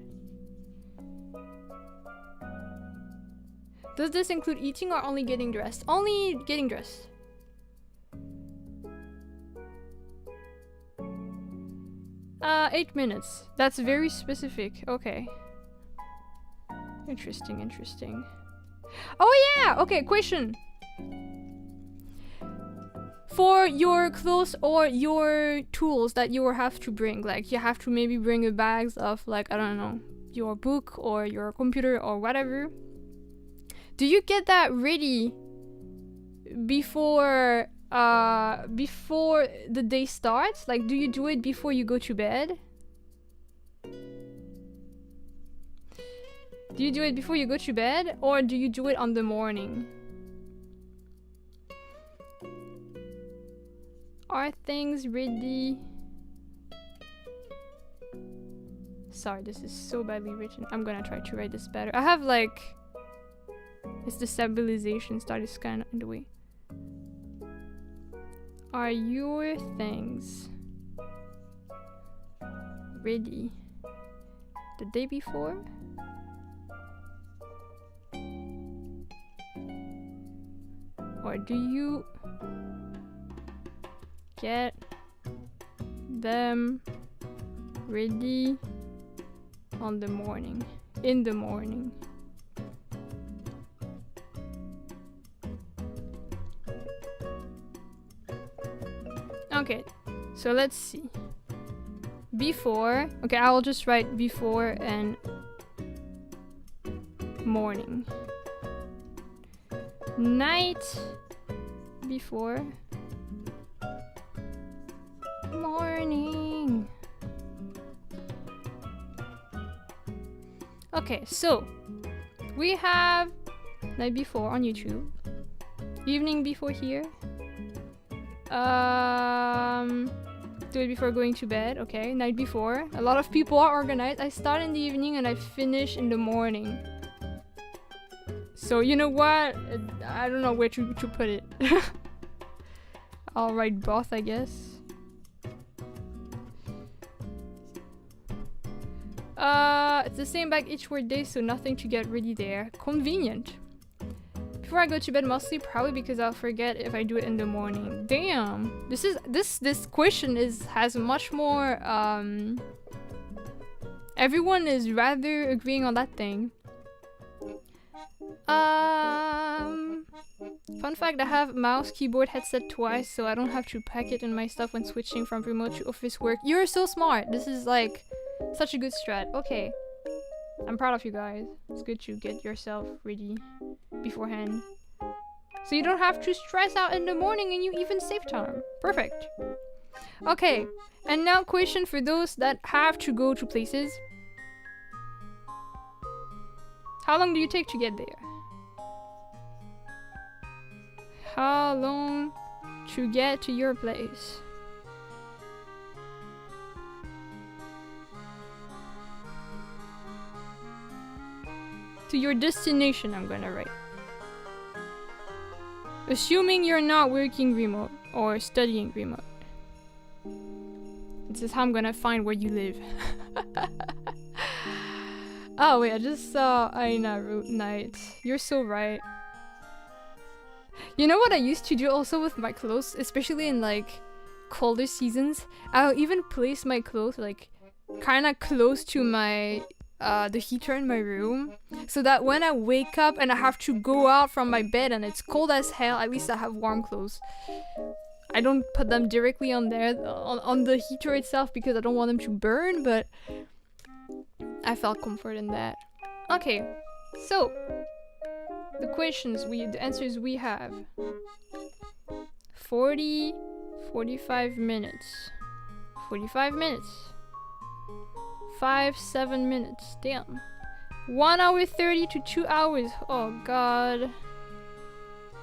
Does this include eating or only getting dressed? Only getting dressed. Uh, 8 minutes. That's very specific. Okay. Interesting. Oh yeah! Okay, question. For your clothes or your tools that you will have to bring, like you have to maybe bring a bag of, like, I don't know, your book or your computer or whatever. Do you get that ready before the day starts? Like, do you do it before you go to bed? Do you do it before you go to bed, or do you do it on the morning? Are things ready? Sorry, this is so badly written. I'm gonna try to write this better. I have like... It's the stabilization that is kind of in the way. Are your things ready the day before? Or do you get them ready on the morning? In the morning? Okay, so let's see. Before, okay, I will just write before and morning. Night before morning. Okay, so we have night before on YouTube, evening before here. Do it before going to bed. Okay, night before. A lot of people are organized. I start in the evening and I finish in the morning. So you know what? I don't know where to put it. I'll write both, I guess. It's the same bag each workday, so nothing to get ready there. Convenient. Before I go to bed, mostly probably because I'll forget if I do it in the morning. Damn. This question has much more everyone is rather agreeing on that thing. Fun fact, I have mouse, keyboard, headset twice, so I don't have to pack it in my stuff when switching from remote to office work. You're so smart. This is like such a good strat. Okay. I'm proud of you guys. It's good to get yourself ready beforehand. So you don't have to stress out in the morning and you even save time. Perfect. Okay. And now question for those that have to go to places. How long do you take to get there? How long to get to your place? To your destination, I'm gonna write. Assuming you're not working remote or studying remote. This is how I'm gonna find where you live. Oh wait, I just saw Aina Root Night. You're so right. You know what I used to do also with my clothes, especially in like colder seasons? I'll even place my clothes like kinda close to my the heater in my room, so that when I wake up and I have to go out from my bed and it's cold as hell, at least I have warm clothes. I don't put them directly on there on the heater itself because I don't want them to burn, but I felt comfort in that. Okay, so the answers we have 45 minutes 7 minutes, damn. 1 hour 30 to 2 hours, oh god,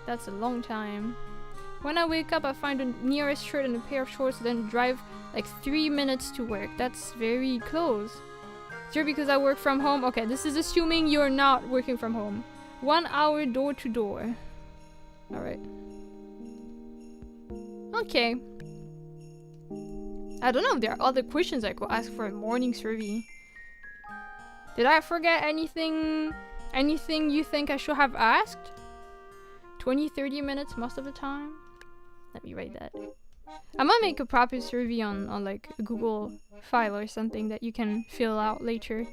that's a long time. When I wake up I find the nearest shirt and a pair of shorts, then drive like 3 minutes to work. That's very close. Sure, because I work from home. Okay, this is assuming you're not working from home. 1 hour door to door. Alright. Okay. I don't know if there are other questions I could ask for a morning survey. Did I forget anything? Anything you think I should have asked? 20-30 minutes most of the time? Let me write that. I'm gonna make a proper survey on like a Google file or something that you can fill out later.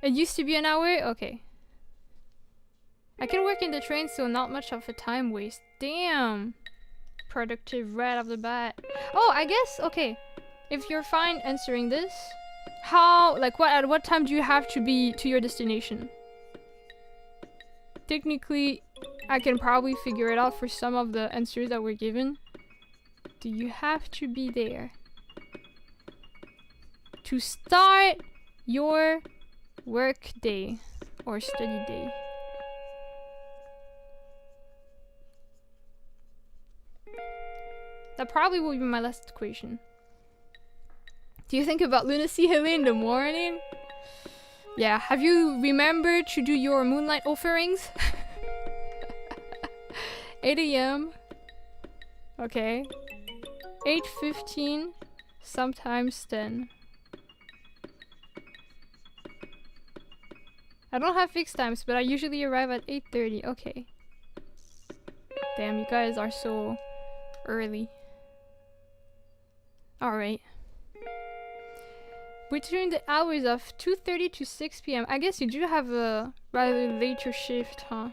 It used to be an hour? Okay. I can work in the train, so not much of a time waste. Damn! Productive right off the bat. Oh, I guess, okay. If you're fine answering this, how, like at what time do you have to be to your destination? Technically, I can probably figure it out for some of the answers that were given. Do you have to be there to start your work day or study day? That probably will be my last question. Do you think about lunacyhilly in the morning? Yeah, have you remembered to do your moonlight offerings? 8 AM. Okay. 8:15. Sometimes 10. I don't have fixed times, but I usually arrive at 8:30. Okay. Damn, you guys are so early. Alright. Between the hours of 2:30 to 6 PM. I guess you do have a rather later shift, huh?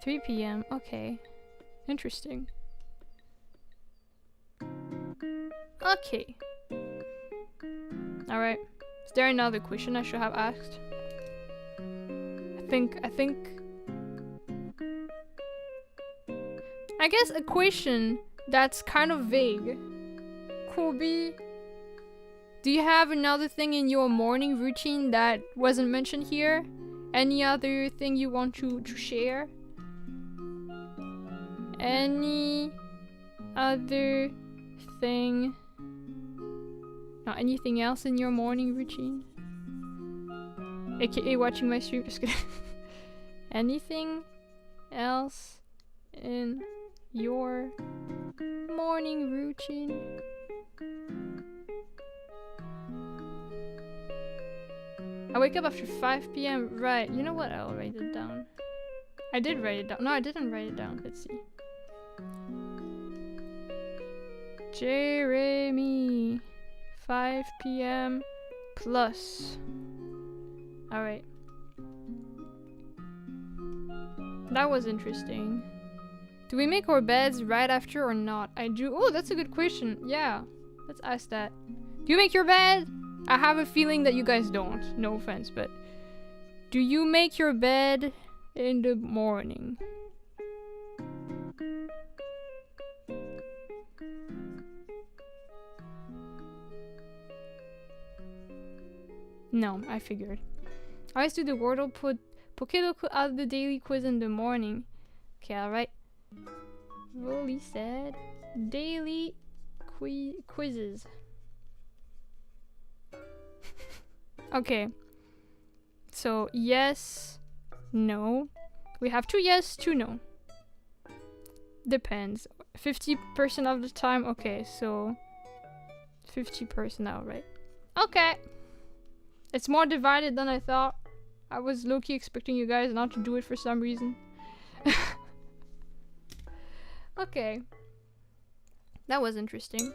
3 PM. Okay. Interesting. Okay. Alright. Is there another question I should have asked? I guess a question that's kind of vague could be, do you have another thing in your morning routine that wasn't mentioned here? Any other thing you want to share? Any other thing Not anything else in your morning routine? AKA watching my stream. Just kidding. Anything else in your morning routine? I wake up after 5 p.m. Right. You know what? I'll write it down. I did write it down. No, I didn't write it down. Let's see. Jeremy. 5 p.m. plus. Alright. That was interesting. Do we make our beds right after or not? I do. Oh, that's a good question. Yeah. Let's ask that. Do you make your bed? I have a feeling that you guys don't. No offense, but do you make your bed in the morning? No, I figured. I always do the Wordle Pokedo out the daily quiz in the morning. Okay, alright. Rolly said daily quizzes. Okay. So, yes, no. We have 2 yes, 2 no. Depends. 50% of the time. Okay, so 50% outright. Okay. It's more divided than I thought. I was low-key expecting you guys not to do it for some reason. Okay. That was interesting.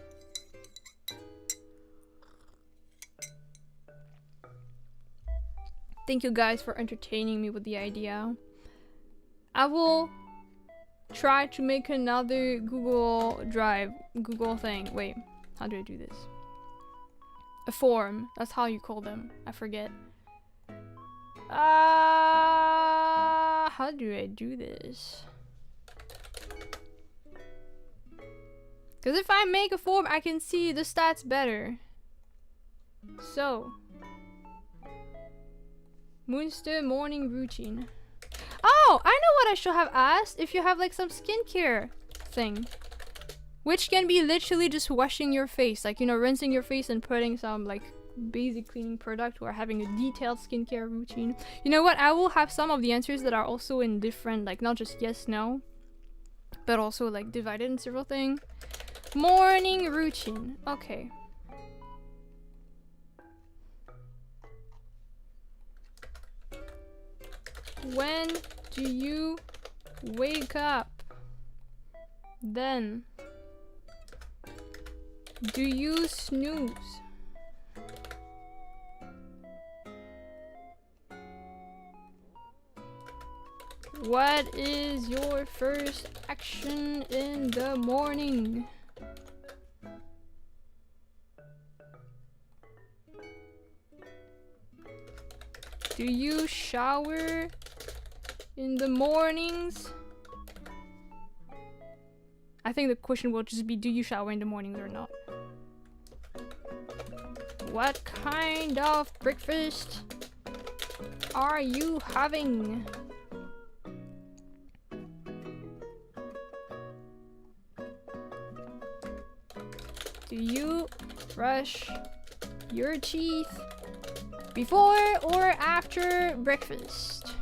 Thank you guys for entertaining me with the idea. I will try to make another Google Drive, Google thing. Wait, how do I do this? A form. That's how you call them. I forget. How do I do this? Because if I make a form, I can see the stats better. So, Moonster morning routine. Oh, I know what I should have asked. If you have like some skincare thing, which can be literally just washing your face, like, you know, rinsing your face and putting some like basic cleaning product, or having a detailed skincare routine. You know what? I will have some of the answers that are also in different, like not just yes, no, but also like divided in several things. Morning routine. Okay. When do you wake up? Then do you snooze? What is your first action in the morning? Do you shower in the mornings? I think the question will just be, do you shower in the mornings or not? What kind of breakfast are you having? Do you brush your teeth before or after breakfast?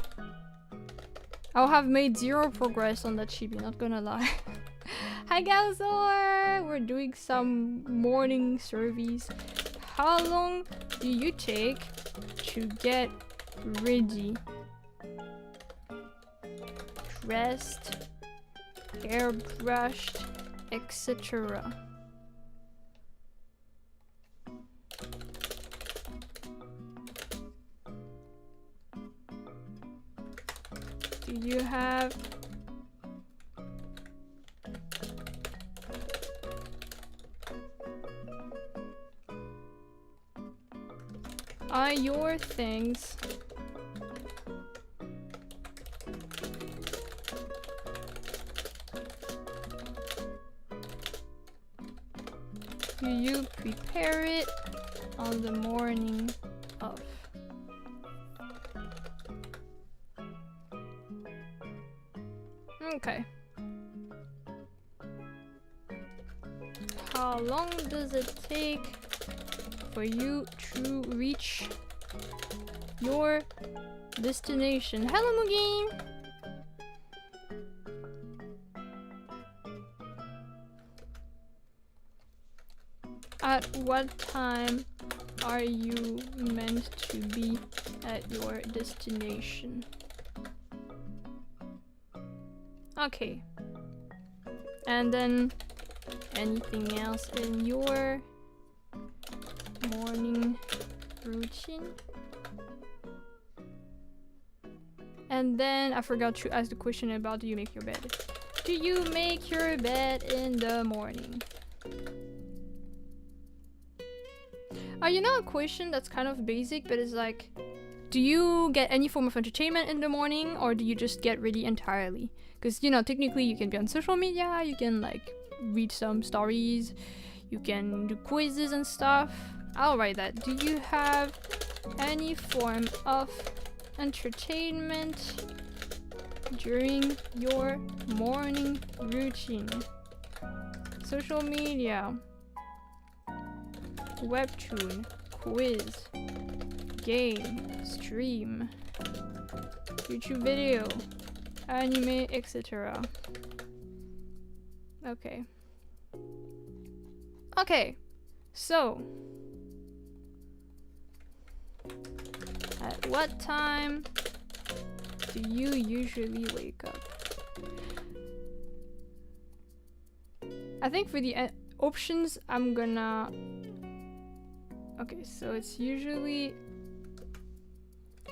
I'll have made 0 progress on that chibi, not gonna lie. Hi Galzor! We're doing some morning surveys. How long do you take to get ready? Dressed, hairbrushed, etc. Do you have are your things do you prepare it on the morning of? Okay. How long does it take for you to reach your destination. Hello, Mugi! At what time are you meant to be at your destination? Okay. And then anything else in your morning routine? And then I forgot to ask the question about do you make your bed? Do you make your bed in the morning? You know, a question that's kind of basic, but it's like, do you get any form of entertainment in the morning, or do you just get ready entirely? Because, you know, technically you can be on social media, you can like read some stories, you can do quizzes and stuff. I'll write that. Do you have any form of entertainment during your morning routine? Social media, webtoon, quiz, game, stream, YouTube video, anime, etc. Okay. Okay, so at what time do you usually wake up? I think for the options, I'm gonna... Okay, so it's usually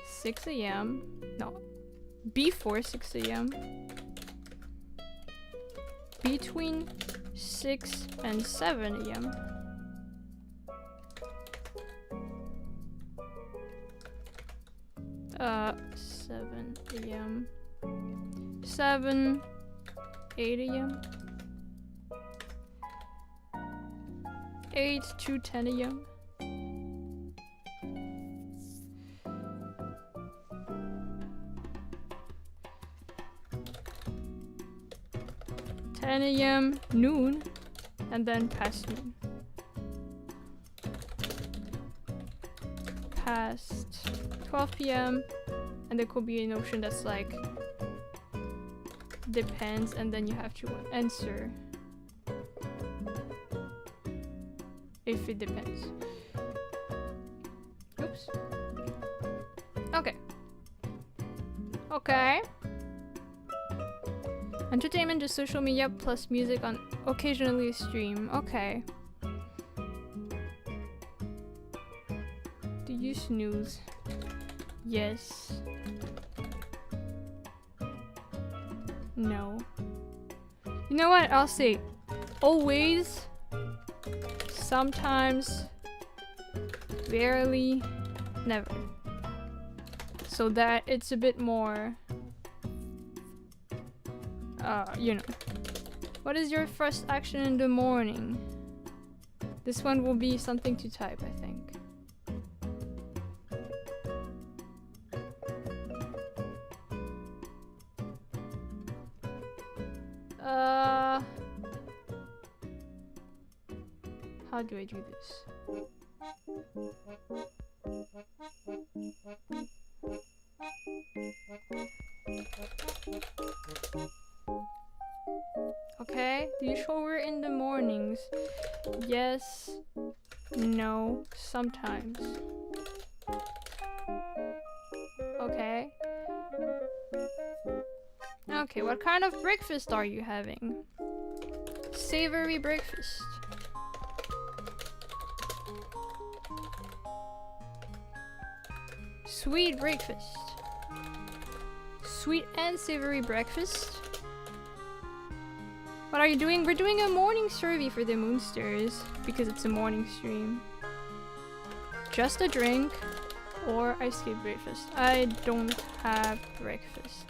6 a.m. No, before 6 a.m. Between 6 and 7 a.m. Uh, 7 a.m. 7, 8 a.m. 8 to 10 a.m. 10 a.m. noon, and then past noon. Past 12 p.m. and there could be an option that's like depends, and then you have to answer if it depends. Oops. Okay. Okay. Entertainment to social media plus music on occasionally stream. Okay. Do you snooze? Yes. No. You know what? I'll say always, sometimes, rarely, never. So that it's a bit more, you know. What is your first action in the morning? This one will be something to type, I think. How do I do this? Okay, do you shower in the mornings? Yes, no, sometimes. Okay. Okay, what kind of breakfast are you having? Savory breakfast. Sweet breakfast. Sweet and savory breakfast. What are you doing? We're doing a morning survey for the Moonsters because it's a morning stream. Just a drink, or I skip breakfast. I don't have breakfast.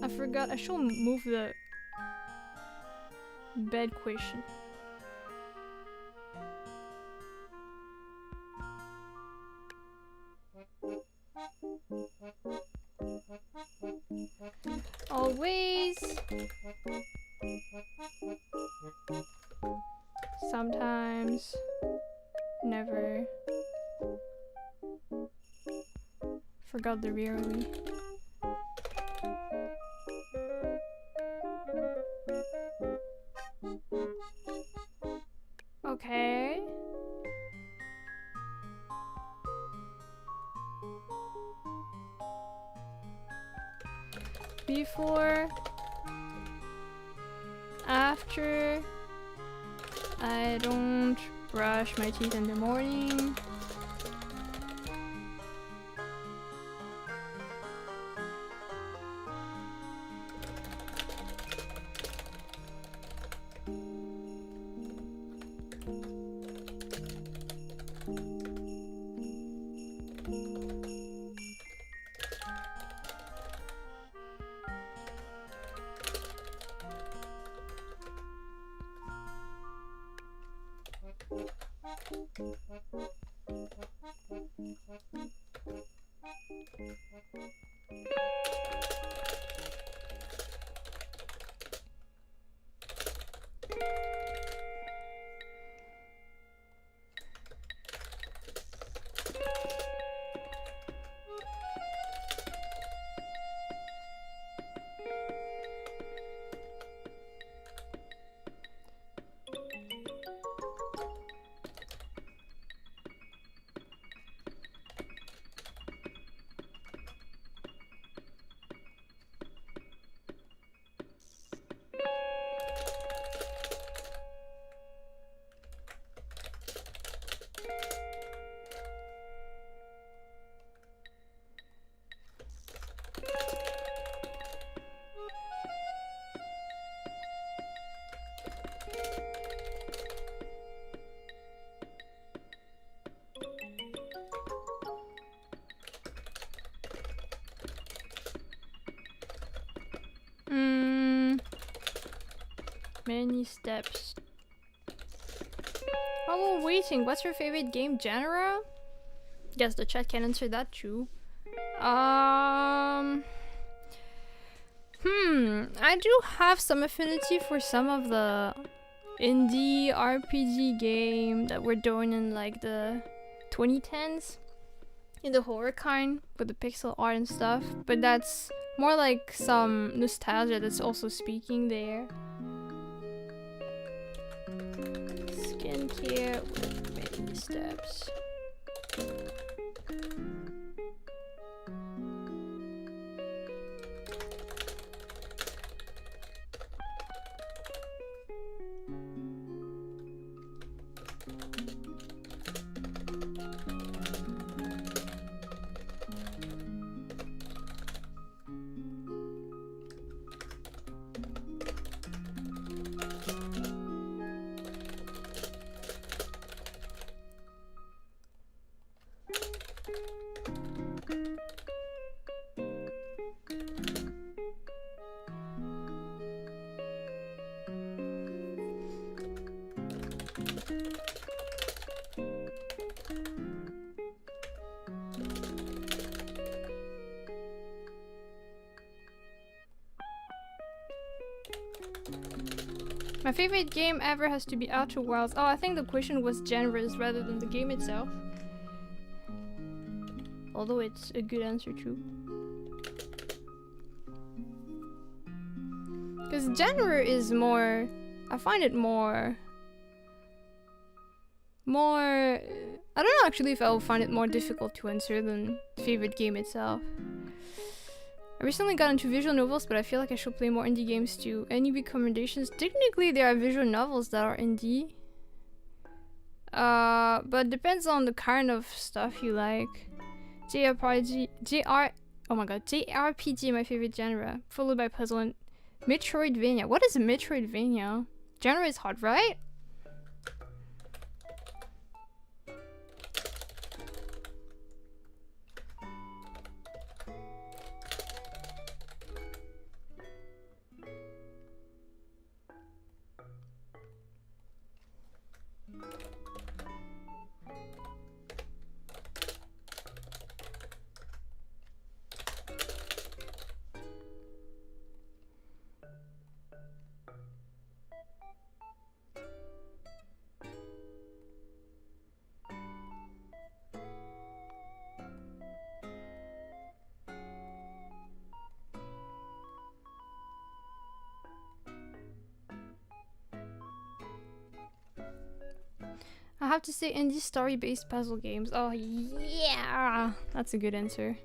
I forgot. I should move the bed question. Always. Sometimes. Never. Forgot the rarely. Okay. Before, after, I don't brush my teeth in the morning. Many steps. While we're waiting, what's your favorite game genre? Guess the chat can answer that too. I do have some affinity for some of the indie RPG game that were doing in like the 2010s. In the horror kind, with the pixel art and stuff. But that's more like some nostalgia that's also speaking there. Skincare with many steps. My favorite game ever has to be Outer Wilds. Oh, I think the question was genres rather than the game itself. Although it's a good answer too. Because genre is more... I find it more... I don't know actually if I will find it more difficult to answer than favorite game itself. I recently got into visual novels, but I feel like I should play more indie games too. Any recommendations? Technically, there are visual novels that are indie. But depends on the kind of stuff you like. JRPG, my favorite genre, followed by puzzle and Metroidvania. What is a Metroidvania? Genre is hard, right? have to say indie story-based puzzle games. Oh yeah, that's a good answer.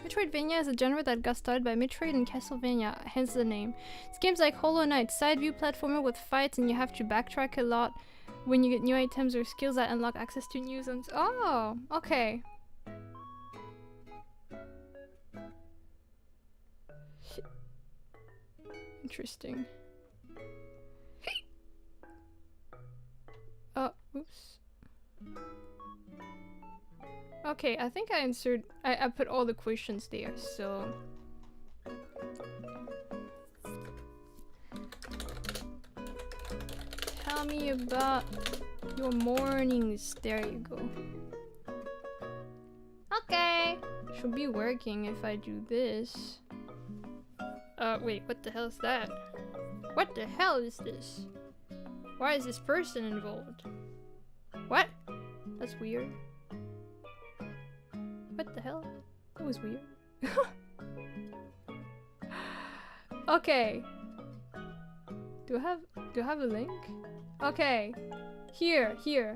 Metroidvania is a genre that got started by Metroid and Castlevania, hence the name. It's games like Hollow Knight, side view platformer with fights, and you have to backtrack a lot when you get new items or skills that unlock access to new zones. Oh, okay. Interesting. Oh, oops. Okay, I think I put all the questions there, so... Tell me about your mornings. There you go. Okay! Should be working if I do this. Wait, what the hell is that? What the hell is this? Why is this person involved? What? That's weird. What the hell? That was weird. Okay. Do I have a link? Okay. Here. Here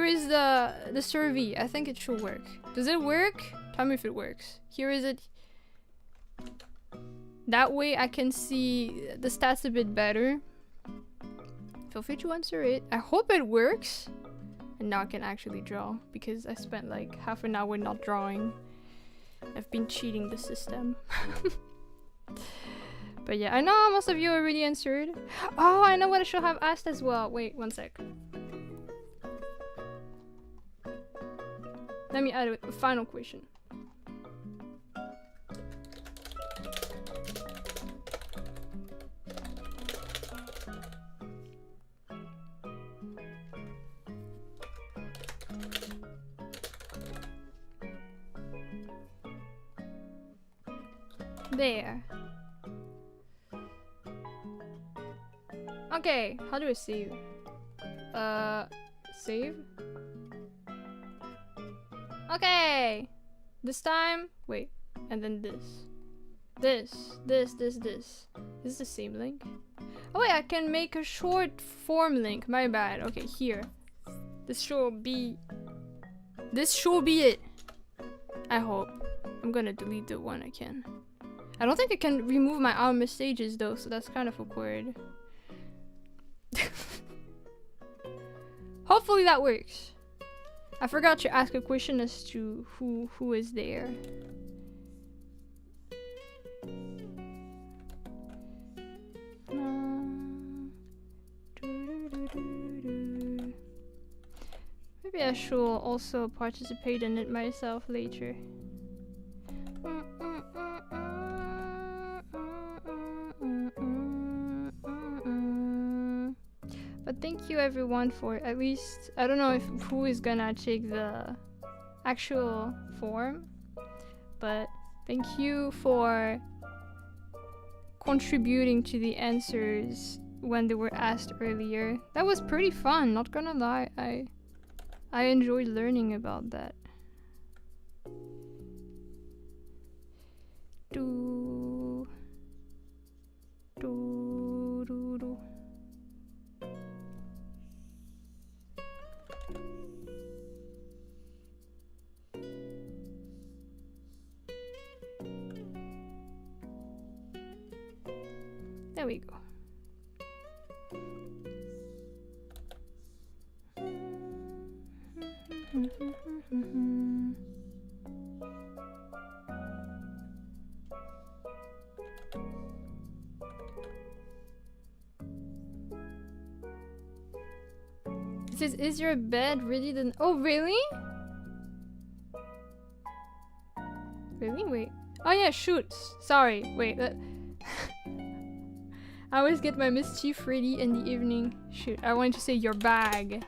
is the survey. I think it should work. Does it work? Tell me if it works. Here is it. That way I can see the stats a bit better. Feel free to answer it. I hope it works. And now I can actually draw, because I spent like half an hour not drawing. I've been cheating the system. But yeah, I know most of you already answered. Oh, I know what I should have asked as well. Wait, one sec. Let me add a final question. There. Okay, how do I save? Save? Okay! This time, wait, and then this. This. Is this the same link? Oh wait, I can make a short form link, my bad. Okay, here. This should be it. I hope. I'm gonna delete the one I can. I don't think I can remove my own messages though, so that's kind of awkward. Hopefully that works. I forgot to ask a question as to who is there. Maybe I should also participate in it myself later. But thank you everyone for at least, I don't know if who is gonna take the actual form, but thank you for contributing to the answers when they were asked earlier. That was pretty fun, not gonna lie. I enjoyed learning about that. There we go. It says, is your bed ready then? Oh, really? Really? Wait. Oh yeah, shoot. Sorry. Wait. I always get my mischief ready in the evening. Shoot. I wanted to say your bag.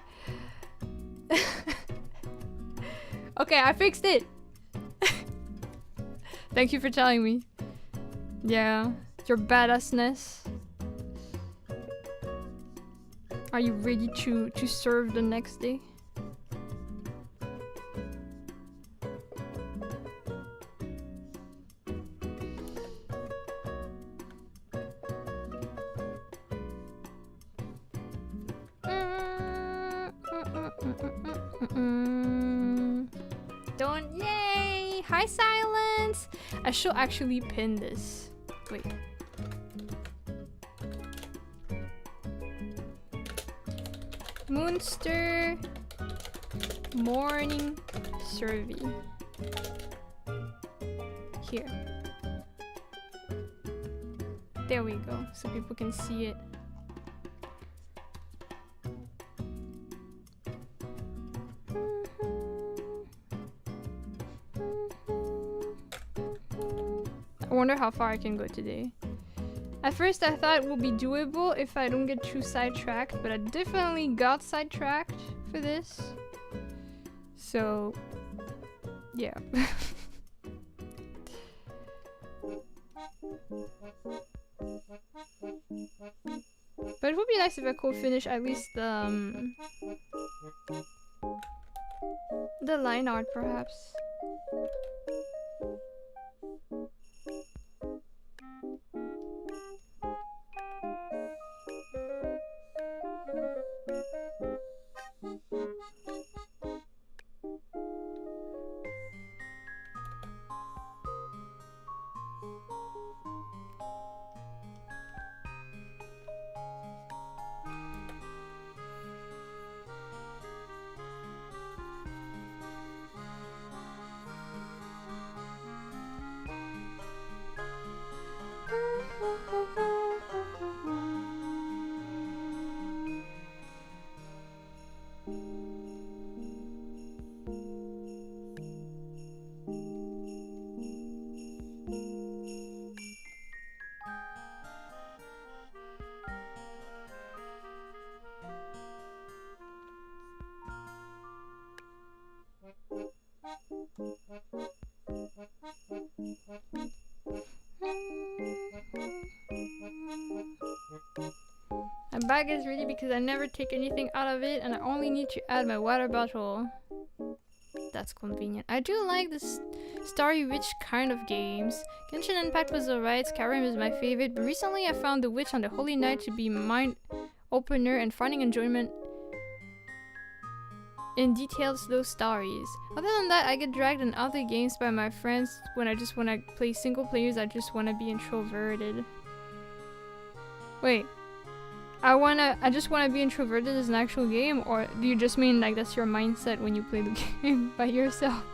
Okay, I fixed it. Thank you for telling me. Yeah. Your badassness. Are you ready to serve the next day? Don't, yay! Hi, silence! I should actually pin this. Wait. Moonster morning survey. Here. There we go, so people can see it. I wonder how far I can go today. At first I thought it would be doable if I don't get too sidetracked, but I definitely got sidetracked for this. So, yeah. But it would be nice if I could finish at least the line art, perhaps. My bag is ready because I never take anything out of it and I only need to add my water bottle. That's convenient. I do like this story-rich kind of games. Genshin Impact was alright, Skyrim is my favorite, but recently I found The Witch on the Holy Night to be mind-opener and finding enjoyment in detailed slow stories. Other than that, I get dragged in other games by my friends when I just want to play single players. I just want to be introverted. Wait. I just want to be introverted as an actual game, or do you just mean like that's your mindset when you play the game by yourself?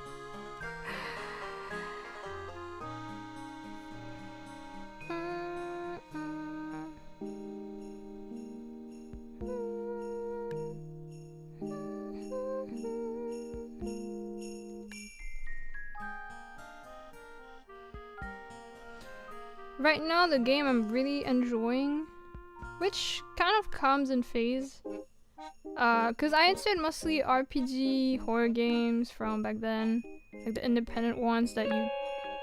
Right now, the game I'm really enjoying, which kind of comes in phase, cause I enjoyed mostly RPG horror games from back then, like the independent ones that you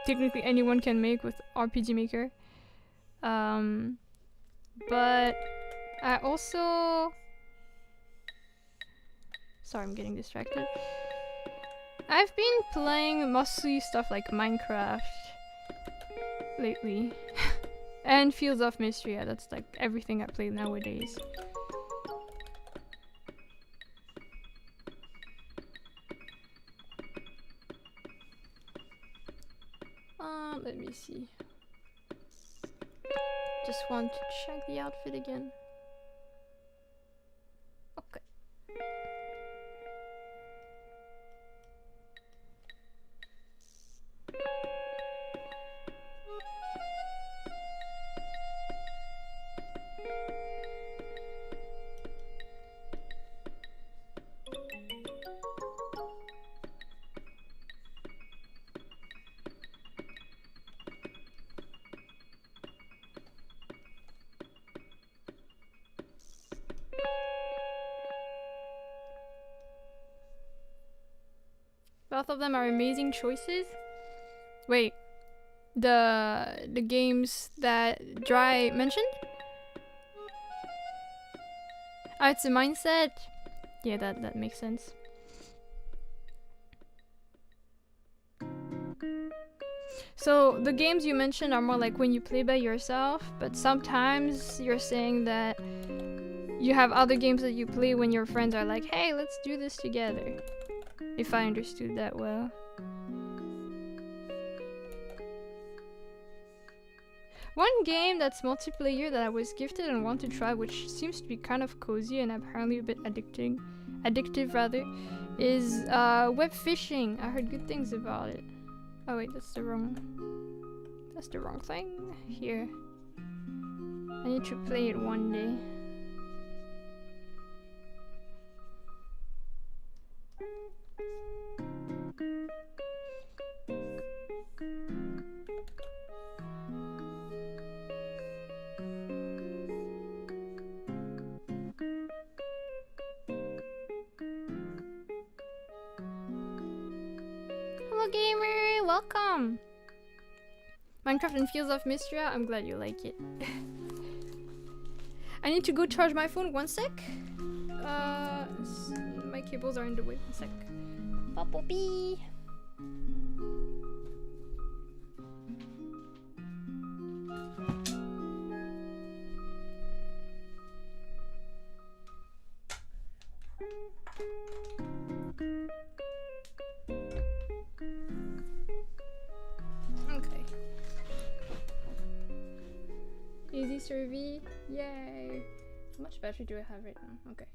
technically anyone can make with RPG Maker. But I also, sorry, I'm getting distracted. I've been playing mostly stuff like Minecraft lately. And Fields of Mystery, yeah, that's like everything I play nowadays. Let me see. Just want to check the outfit again. Okay. both of them are amazing choices. Wait, the games that Dry mentioned? Ah, it's a mindset. Yeah, that makes sense. So the games you mentioned are more like when you play by yourself, but sometimes you're saying that you have other games that you play when your friends are like, hey, let's do this together. If I understood that well. One game that's multiplayer that I was gifted and want to try, which seems to be kind of cozy and apparently a bit addictive rather, is web fishing. I heard good things about it. Oh wait, that's the wrong thing. Here. I need to play it one day. Hello gamer, welcome! Minecraft and Fields of Mistria, I'm glad you like it. I need to go charge my phone, 1 sec. My cables are in the way, 1 sec. Bumblebee! Okay. Easy survey, yay! How much battery do I have right now? Okay.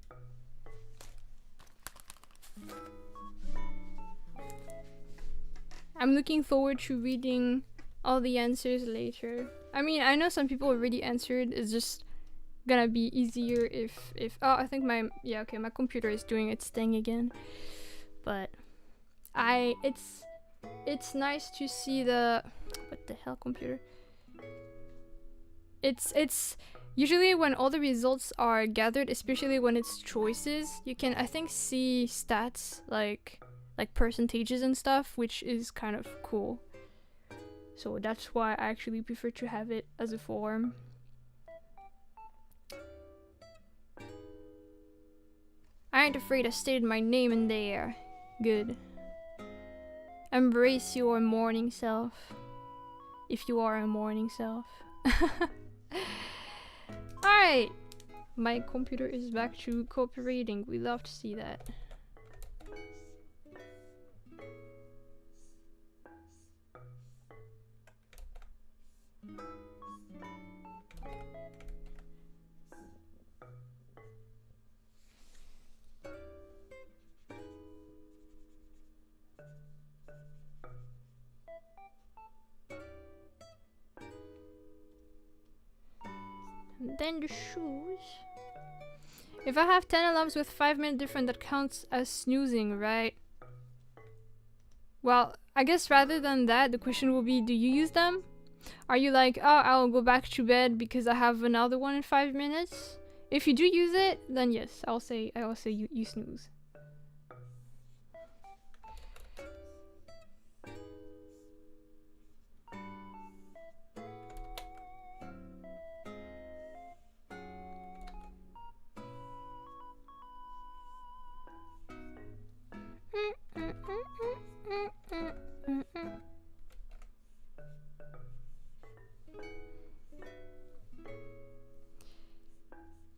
I'm looking forward to reading all the answers later. I mean, I know some people already answered. It's just gonna be easier if oh, I think my computer is doing its thing again. But it's nice to see the what the hell computer. It's usually when all the results are gathered, especially when it's choices, you can I think see stats like percentages and stuff, which is kind of cool. So that's why I actually prefer to have it as a form. I ain't afraid I stated my name in there. Good. Embrace your morning self. If you are a morning self. Alright. My computer is back to cooperating. We love to see that. And then the shoes. If I have 10 alarms with 5-minute difference, that counts as snoozing, right? Well, I guess rather than that, the question will be, do you use them? Are you like, oh, I'll go back to bed because I have another one in 5 minutes? If you do use it, then yes, I'll say you snooze.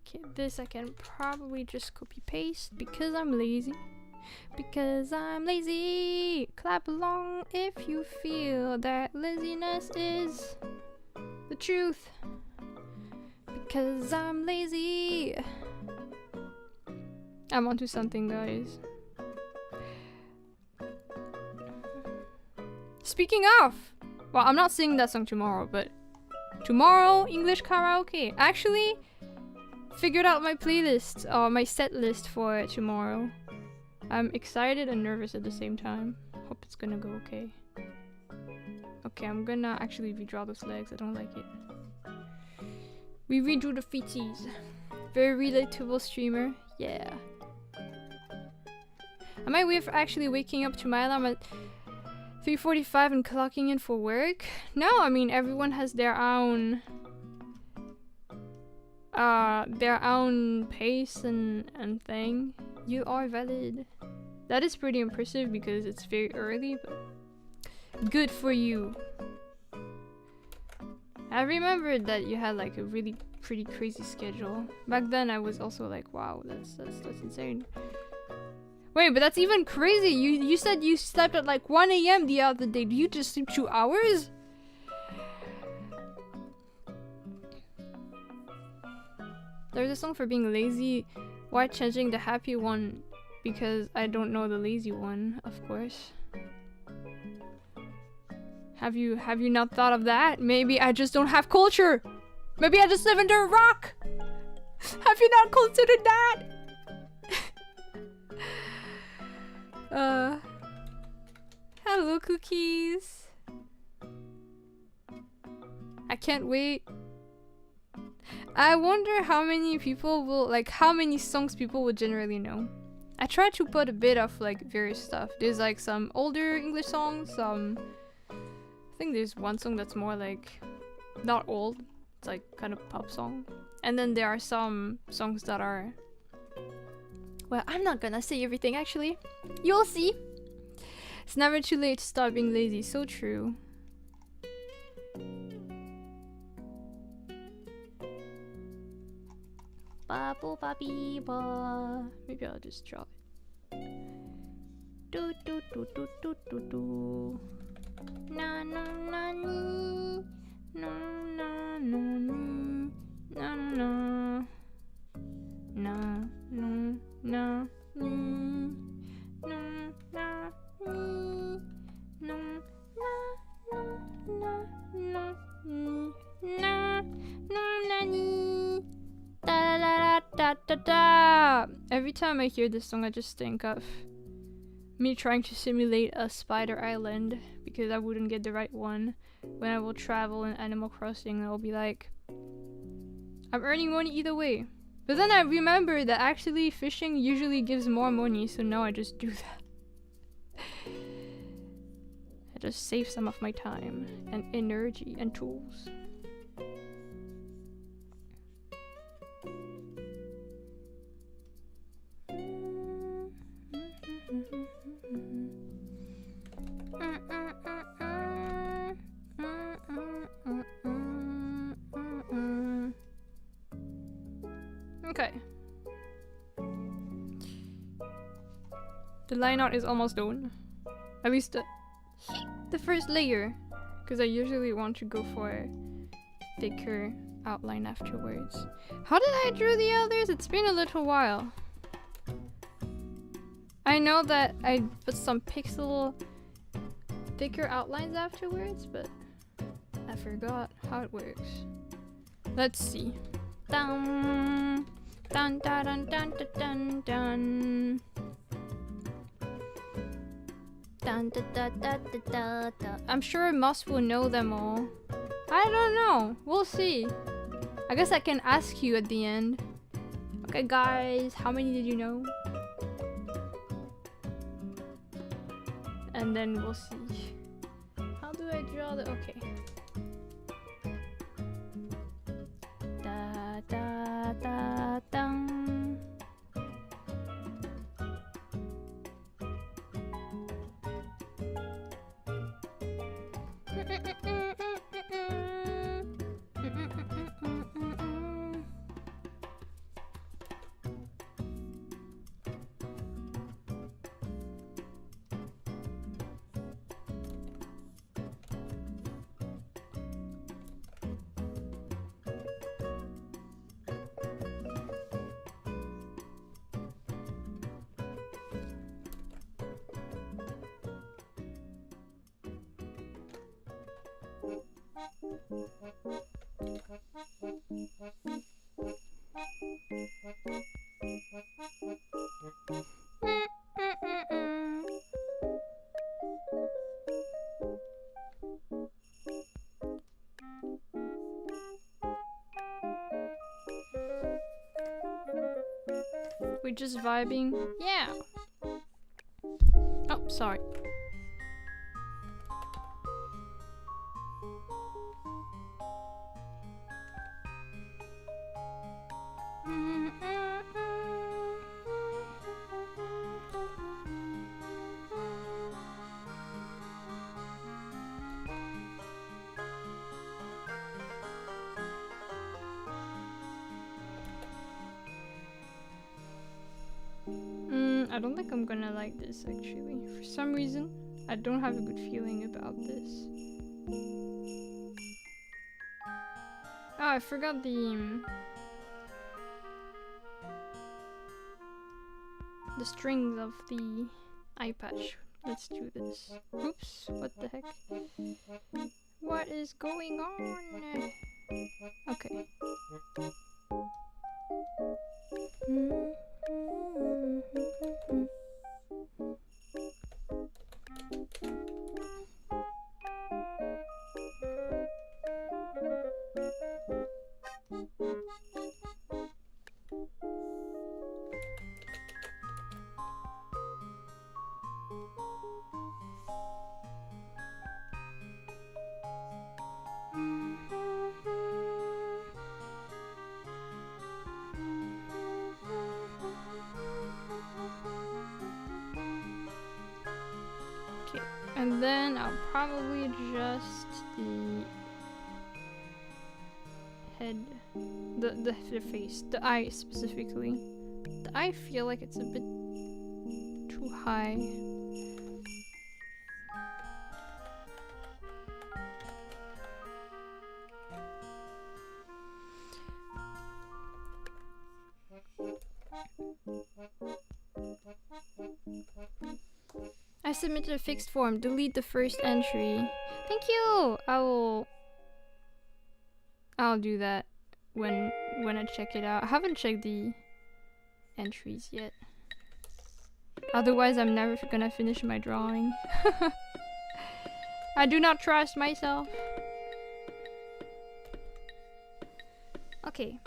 Okay, this I can probably just copy paste because I'm lazy. Because I'm lazy. Clap along if you feel that laziness is the truth. Because I'm lazy. I'm onto something, guys. Speaking of, well, I'm not singing that song tomorrow, but tomorrow, English karaoke. Actually, figured out my playlist, or my set list for tomorrow. I'm excited and nervous at the same time. Hope it's gonna go okay. Okay, I'm gonna actually redraw those legs. I don't like it. We redrew the feeties. Very relatable streamer. Yeah. Am I actually waking up to my alarm at 3:45 and clocking in for work? No, I mean everyone has their own pace and thing. You are valid. That is pretty impressive because it's very early, but good for you. I remembered that you had like a really pretty crazy schedule. Back then I was also like, wow, that's insane. Wait, but that's even crazy. You said you slept at like 1 AM the other day. Do you just sleep 2 hours? There's a song for being lazy. Why changing the happy one? Because I don't know the lazy one, of course. Have you not thought of that? Maybe I just don't have culture. Maybe I just live under a rock. Have you not considered that? Hello, cookies. I can't wait. I wonder how many people will, like, how many songs people would generally know. I tried to put a bit of, like, various stuff. There's, like, some older English songs, I think there's one song that's more, like, not old. It's, like, kind of pop song. And then there are some songs that are... Well, I'm not gonna say everything, actually. You'll see. It's never too late to stop being lazy. So true. Maybe I'll just draw it. Do do do do do do do. Na na na ni. Na na na ni. Na na. Na na na ni. Na na ni. Na na na ni. Na na ni. Da da da da da. Every time I hear this song, I just think of me trying to simulate a spider island because I wouldn't get the right one. When I will travel in Animal Crossing, I'll be like, I'm earning money either way. But then I remember that actually fishing usually gives more money, so now I just do that. I just save some of my time and energy and tools. Okay. The line art is almost done. At least the first layer. Because I usually want to go for a thicker outline afterwards. How did I draw the others? It's been a little while. I know that I put some pixel thicker outlines afterwards, but I forgot how it works. Let's see. Dun dun dun dun dun dun dun. Dun da da da da da da. I'm sure Moss will know them all. I don't know. We'll see. I guess I can ask you at the end. Okay, guys, how many did you know? And then we'll see. How do I draw the... Okay. Da da da dum. We're just vibing. Yeah. sorry. I don't think I'm gonna like this actually. For some reason, I don't have a good feeling about this. Oh, I forgot the strings of the eye patch. Let's do this. Oops, what the heck? What is going on? Okay. And then I'll probably adjust the head, the face, the eye specifically. The eye feel like it's a bit too high. I submitted a fixed form. Delete the first entry. Thank you! I'll do that when I check it out. I haven't checked the entries yet. Otherwise, I'm never gonna finish my drawing. I do not trust myself. Okay.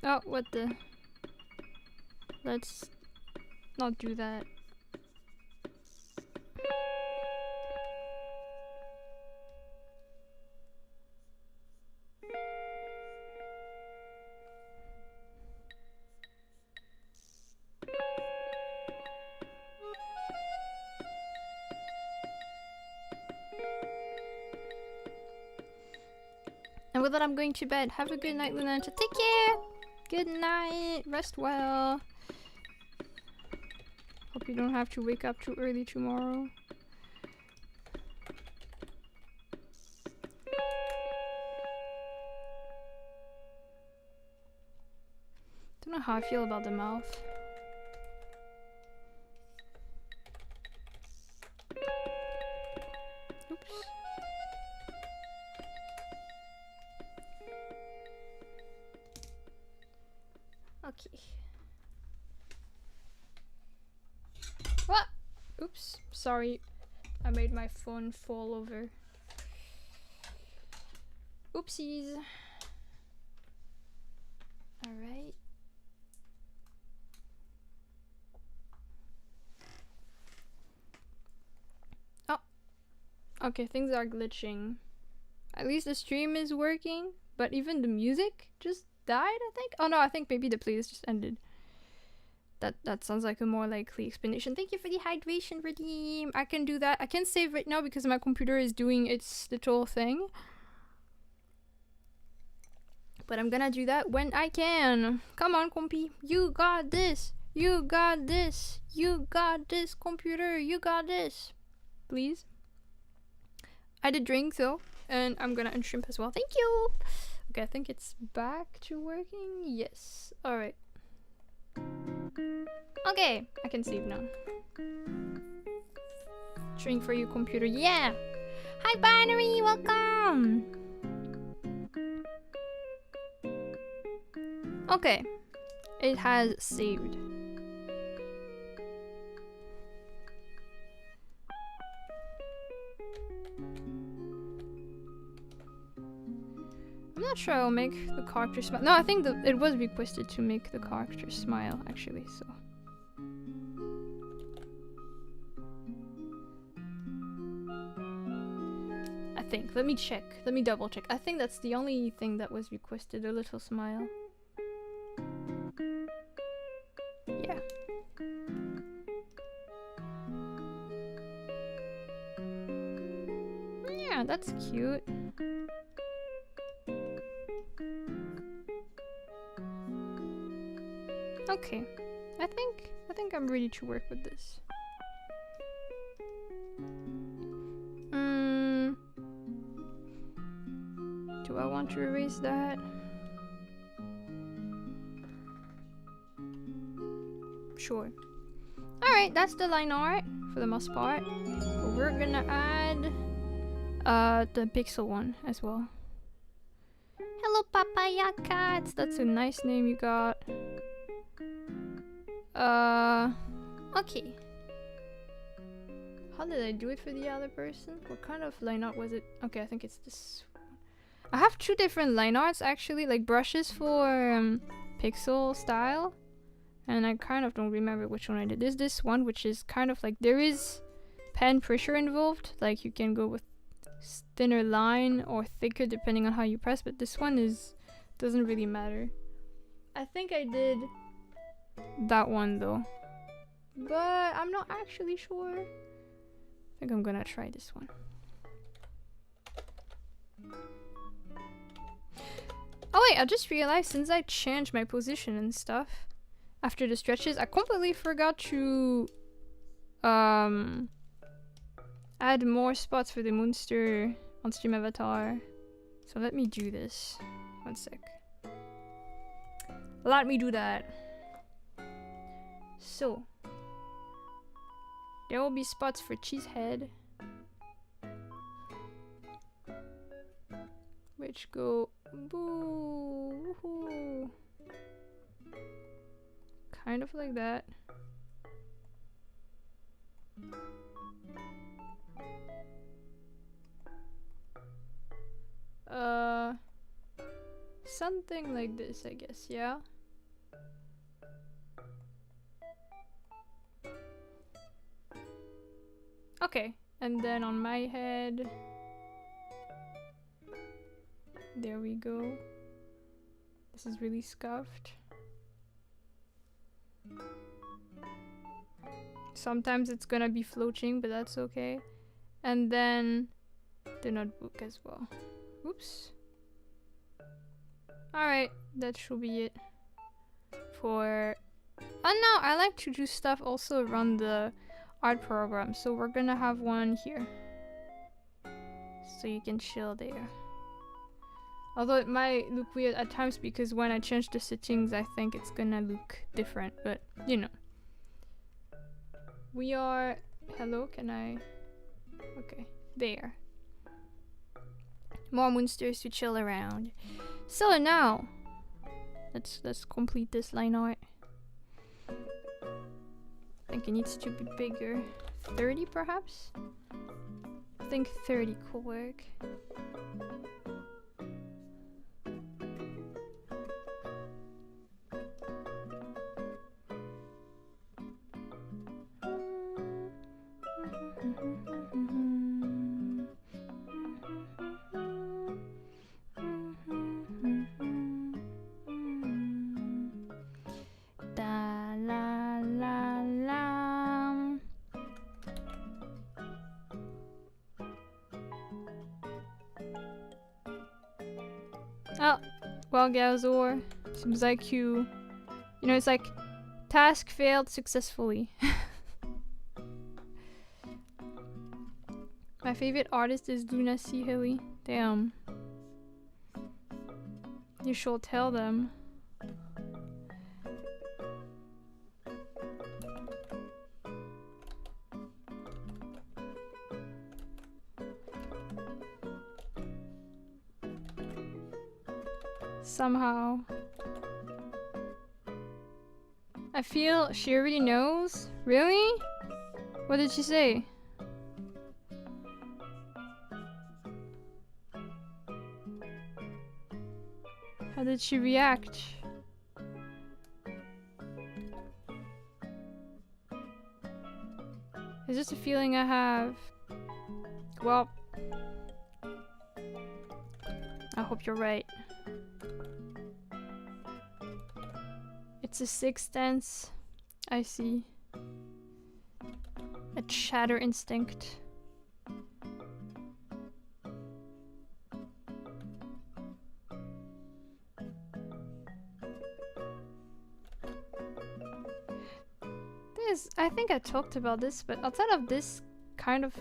Oh, what the? Let's not do that. And with that, I'm going to bed. Have a good night, Lunanta. Take care! Good night. Rest well. Hope you don't have to wake up too early tomorrow. Don't know how I feel about the mouth. Oops. Okay. What? Oops. Sorry. I made my phone fall over. Oopsies. Alright. Oh. Okay, things are glitching. At least the stream is working, but even the music just died, I think. Oh no, I think maybe the playlist just ended. That sounds like a more likely explanation. Thank you for the hydration redeem. I can do that. I can't save right now because my computer is doing its little thing. But I'm gonna do that when I can. Come on, compy. You got this. You got this. You got this, computer. You got this. Please. I did drink though, and I'm gonna unshrimp as well. Thank you. Okay, I think it's back to working. Yes. All right. Okay, I can save now. Drink for you, computer. Yeah. Hi, Binary. Welcome. Okay, it has saved. I'm not sure I'll make the character smile. No, I think it was requested to make the character smile, actually, so. I think. Let me check. Let me double check. I think that's the only thing that was requested, a little smile. Yeah. Yeah, that's cute. Okay. I think I'm ready to work with this. Do I want to erase that? Sure. Alright, that's the line art for the most part. But we're gonna add the pixel one as well. Hello, Papaya Cats! That's a nice name you got. Okay. How did I do it for the other person? What kind of line art was it? Okay, I think it's this one. I have two different line arts actually, like brushes for pixel style. And I kind of don't remember which one I did. There's this one which is kind of like, there is pen pressure involved. Like you can go with thinner line or thicker depending on how you press, but this one doesn't really matter. I think I did that one though, but I'm not actually sure. I think I'm gonna try this one. Oh wait, I just realized since I changed my position and stuff after the stretches, I completely forgot to add more spots for the Moonster on stream avatar. So let me do this. One sec. Let me do that. So there will be spots for Cheesehead, which go boo, woohoo. Kind of like that. Something like this, I guess, yeah? Okay, and then on my head, there we go. This is really scuffed. Sometimes it's gonna be floating, but that's okay. And then the notebook as well. Oops. Alright, that should be it for... Oh no, I like to do stuff also around the art program, so we're gonna have one here. So you can chill there. Although it might look weird at times because when I change the settings, I think it's gonna look different, but you know. We are... Hello, can I... Okay, there. More Moonsters to chill around. So now, let's complete this line art. I think it needs to be bigger. 30 perhaps? I think 30 could work. Oh, well, Galzor, seems like you know, it's like task failed successfully. My favorite artist is lunacyhilly. Damn. You should tell them. Somehow. I feel she already knows. Really? What did she say? How did she react? Is this a feeling I have? Well, I hope you're right. It's a sixth sense. I see. A chatter instinct. I think I talked about this, but outside of this kind of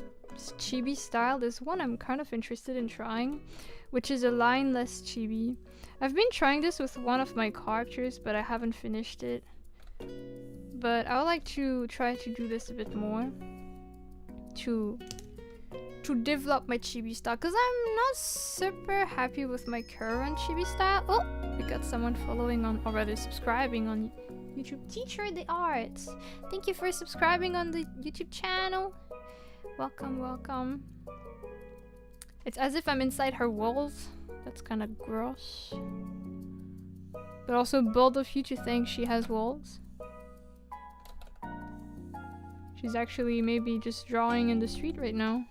chibi style, there's one I'm kind of interested in trying, which is a lineless chibi. I've been trying this with one of my characters, but I haven't finished it. But I would like to try to do this a bit more to develop my chibi style, because I'm not super happy with my current chibi style. Oh, we got someone following on, or rather subscribing on YouTube. Teacher the Arts, thank you for subscribing on the YouTube channel. Welcome, welcome. It's as if I'm inside her walls. That's kind of gross. But also bold of you to think she has walls. She's actually maybe just drawing in the street right now.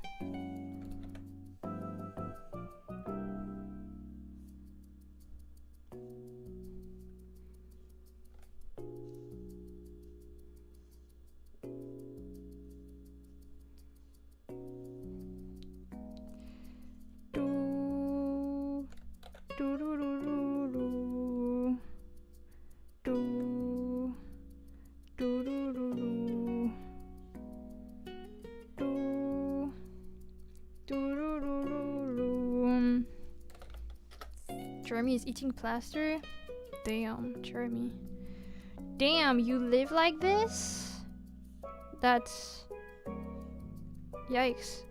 Jeremy is eating plaster? Damn, Jeremy. Damn, you live like this? That's... Yikes.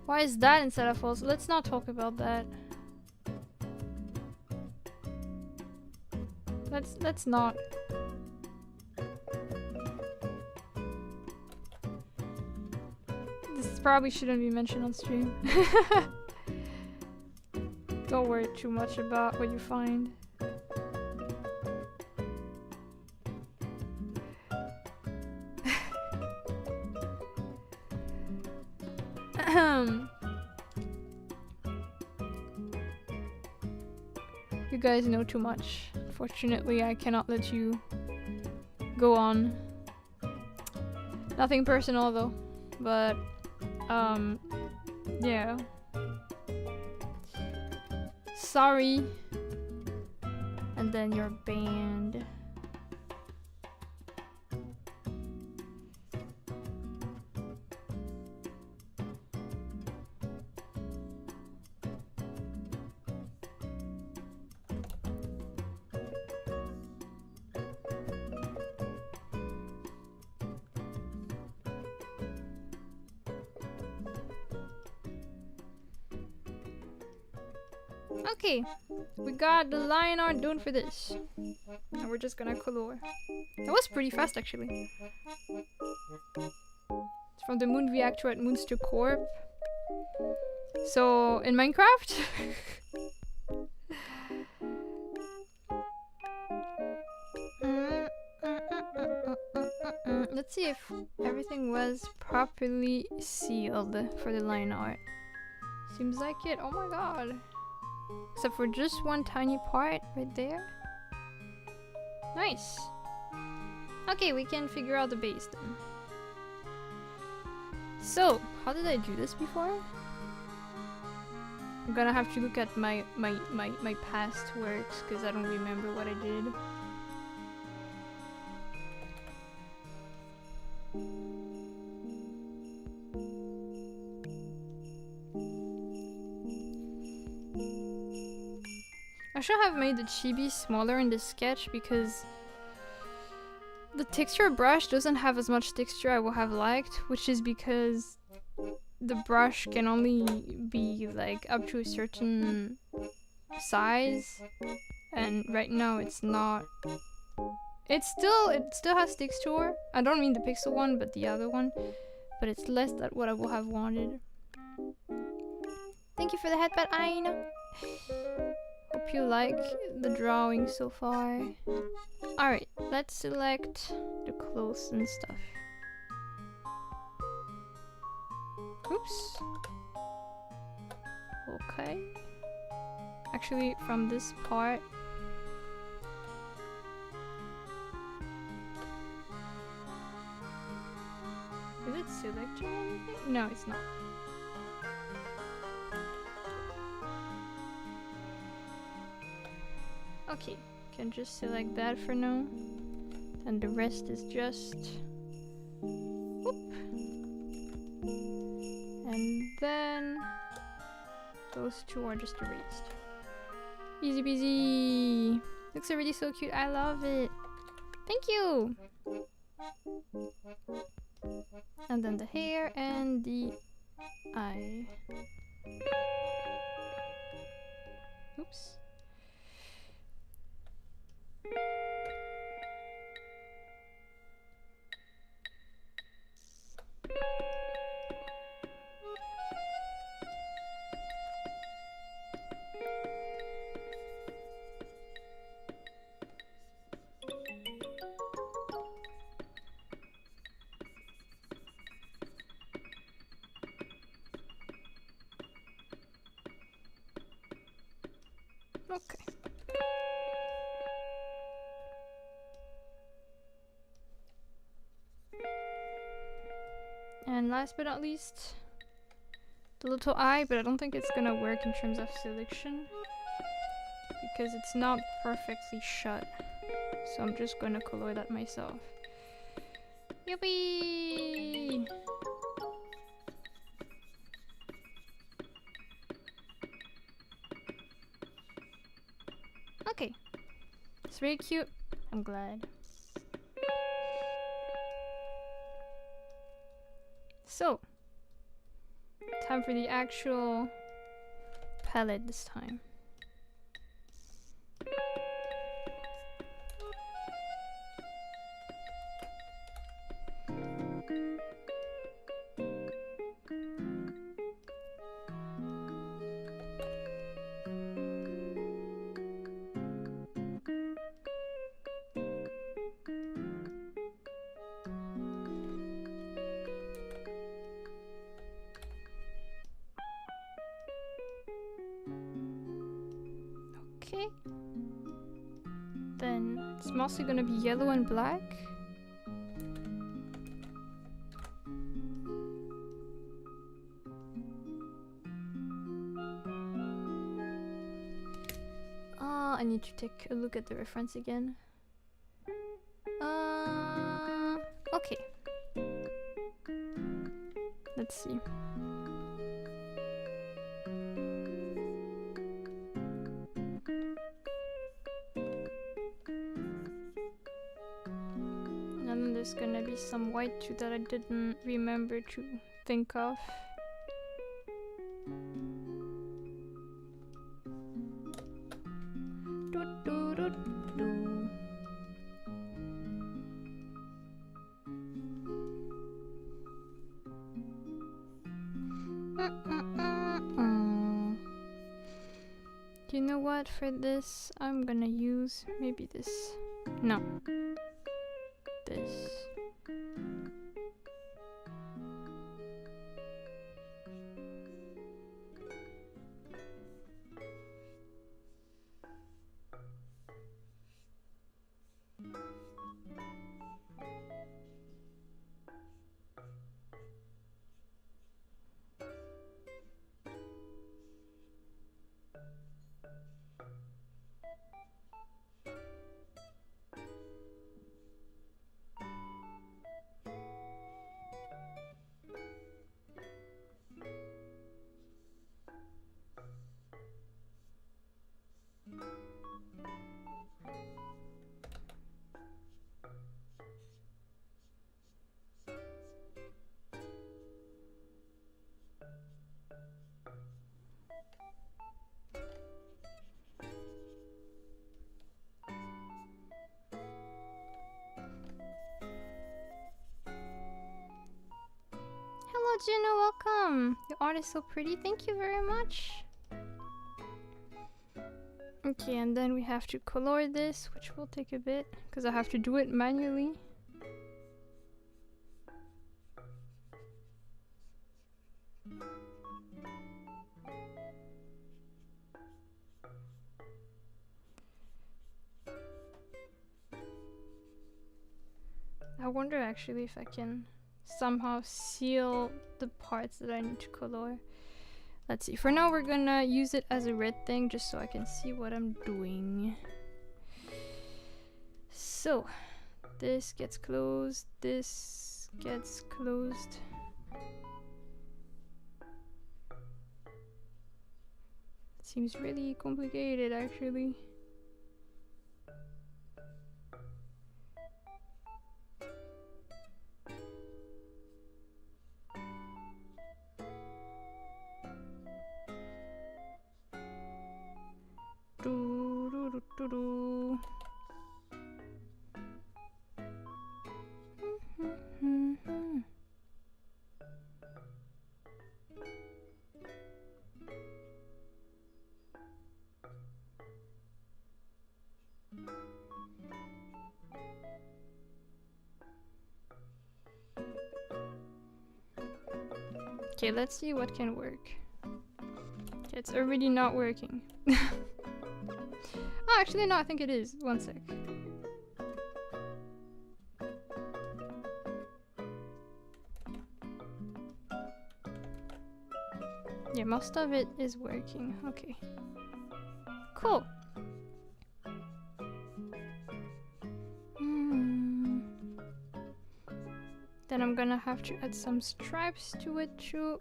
Why is that instead of false? Let's not talk about that. Let's not. This probably shouldn't be mentioned on stream. Don't worry too much about what you find. You guys know too much. Fortunately, I cannot let you go on. Nothing personal though, but yeah. Sorry. And then you're banned. Okay, we got the line art done for this. And we're just gonna color. That was pretty fast actually. It's from the Moon Reactor at Moonster Corp. So, in Minecraft? Let's see if everything was properly sealed for the line art. Seems like it. Oh my god. Except for just one tiny part right there. Nice. Okay, we can figure out the base then. So, how did I do this before? I'm gonna have to look at my past works because I don't remember what I did. I should have made the chibi smaller in the sketch because the texture brush doesn't have as much texture I would have liked, which is because the brush can only be like up to a certain size, and right now it's not. It still has texture. I don't mean the pixel one, but the other one. But it's less than what I would have wanted. Thank you for the headband, Aina. Hope you like the drawing so far. Alright, let's select the clothes and stuff. Oops. Okay. Actually, from this part. Is it selecting anything? No, it's not. Okay, can just select that for now. And the rest is just... whoop. And then... those two are just erased. Easy peasy! Looks already so cute, I love it! Thank you! And then the hair and the eye. Oops. Okay. And last but not least, the little eye, but I don't think it's gonna work in terms of selection because it's not perfectly shut. So I'm just gonna color that myself. Yippee! Okay. It's very cute. I'm glad. So, time for the actual palette this time. Okay. Then it's mostly gonna be yellow and black. I need to take a look at the reference again. Okay. Let's see. And then there's gonna be some white too that I didn't remember to think of. You know what, for this I'm gonna use maybe this. No. This. Juno, welcome! Your art is so pretty, thank you very much. Okay, and then we have to color this, which will take a bit, because I have to do it manually. I wonder actually if I can somehow seal the parts that I need to color. Let's see. For now, we're gonna use it as a red thing just so I can see what I'm doing. So, this gets closed, this gets closed. Seems really complicated actually. Okay, let's see what can work. Okay, it's already not working. Oh, actually no, I think it is. One sec. Yeah, most of it is working. Okay. Cool. Then I'm gonna have to add some stripes to it too.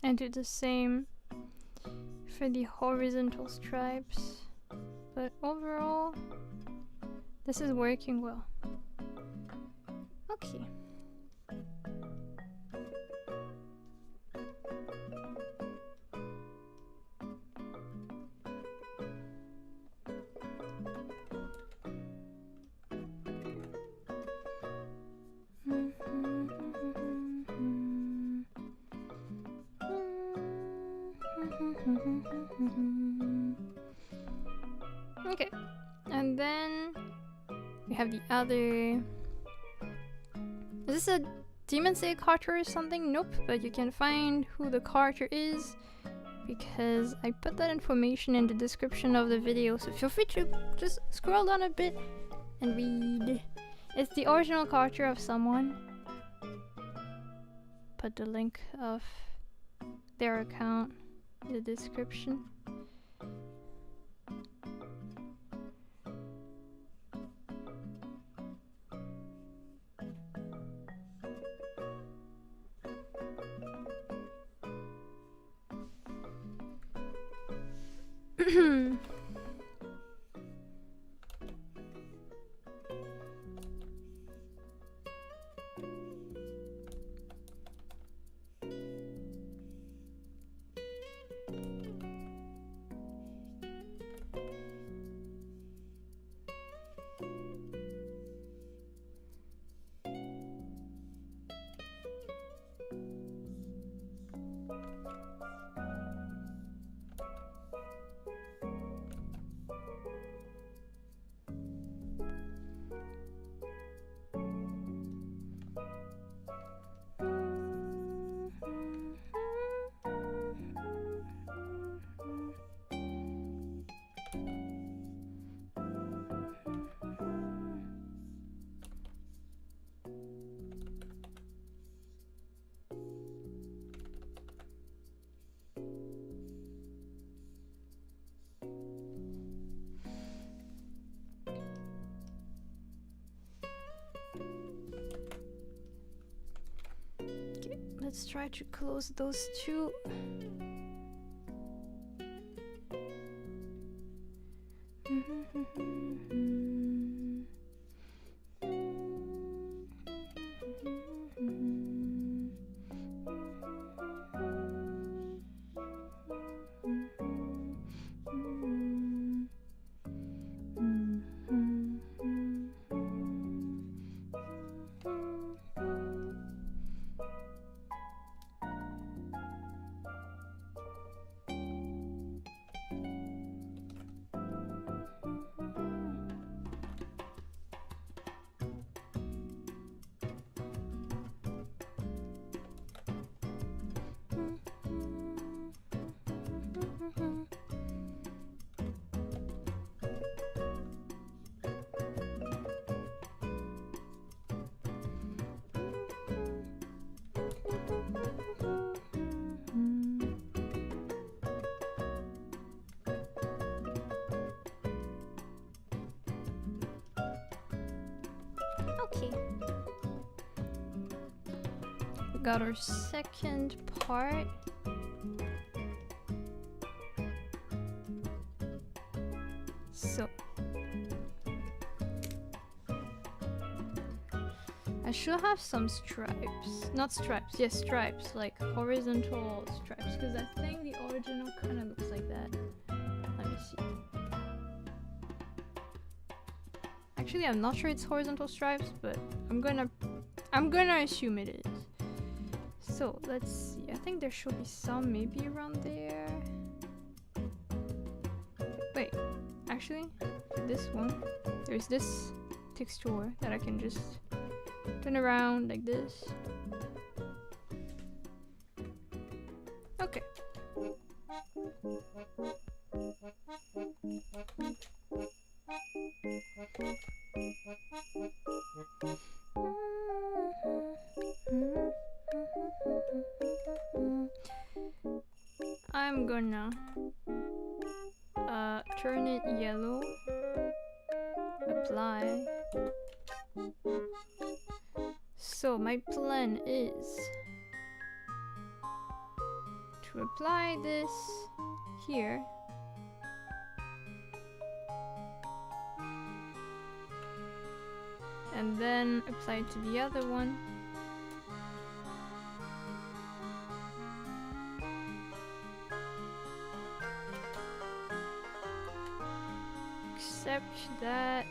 And do the same for the horizontal stripes. But overall, this is working well. Okay. Okay, and then we have the other. Is this a Demon Slayer character or something? Nope, but you can find who the character is because I put that information in the description of the video, so feel free to just scroll down a bit and read. It's the original character of someone. Put the link of their account in the description. Let's try to close those two. Okay. We got our second part. So I should have some stripes. Not stripes, yes, stripes, like horizontal stripes, because I think the original kind of looks like that. Let me see. Actually, I'm not sure it's horizontal stripes, but I'm gonna assume it is. So let's see. I think there should be some maybe around there. Wait, actually, this one, there's this texture that I can just turn around like this. Okay. I'm gonna turn it yellow, apply. So my plan is to apply this here, and then apply it to the other one. Except that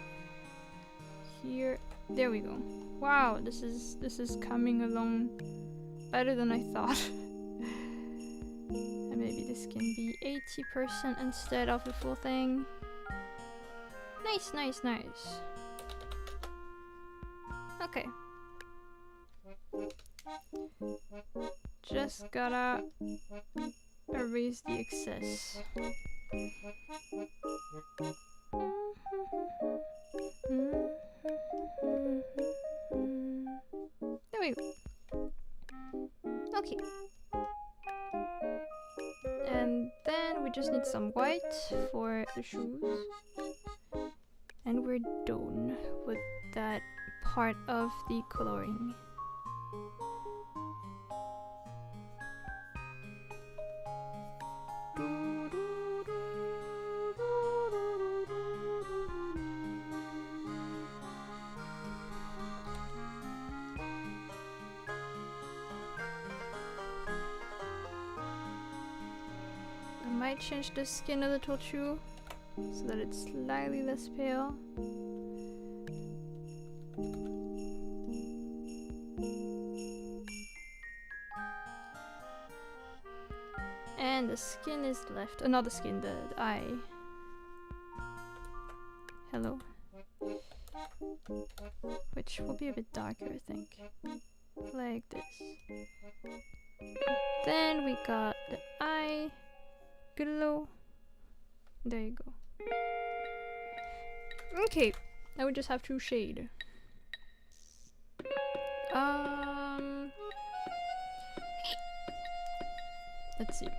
here, there we go. Wow, this is coming along better than I thought. And maybe this can be 80% instead of the full thing. Nice, nice, nice. Okay. Just gotta erase the excess. There we go. Okay. And then we just need some white for the shoes. And we're done with that part of the coloring. I might change the skin a little too, so that it's slightly less pale. And the skin is left. Not the skin, the eye. Hello. Which will be a bit darker, I think. Like this. Then we got the eye glow. There you go. Okay, now we just have to shade. Let's see.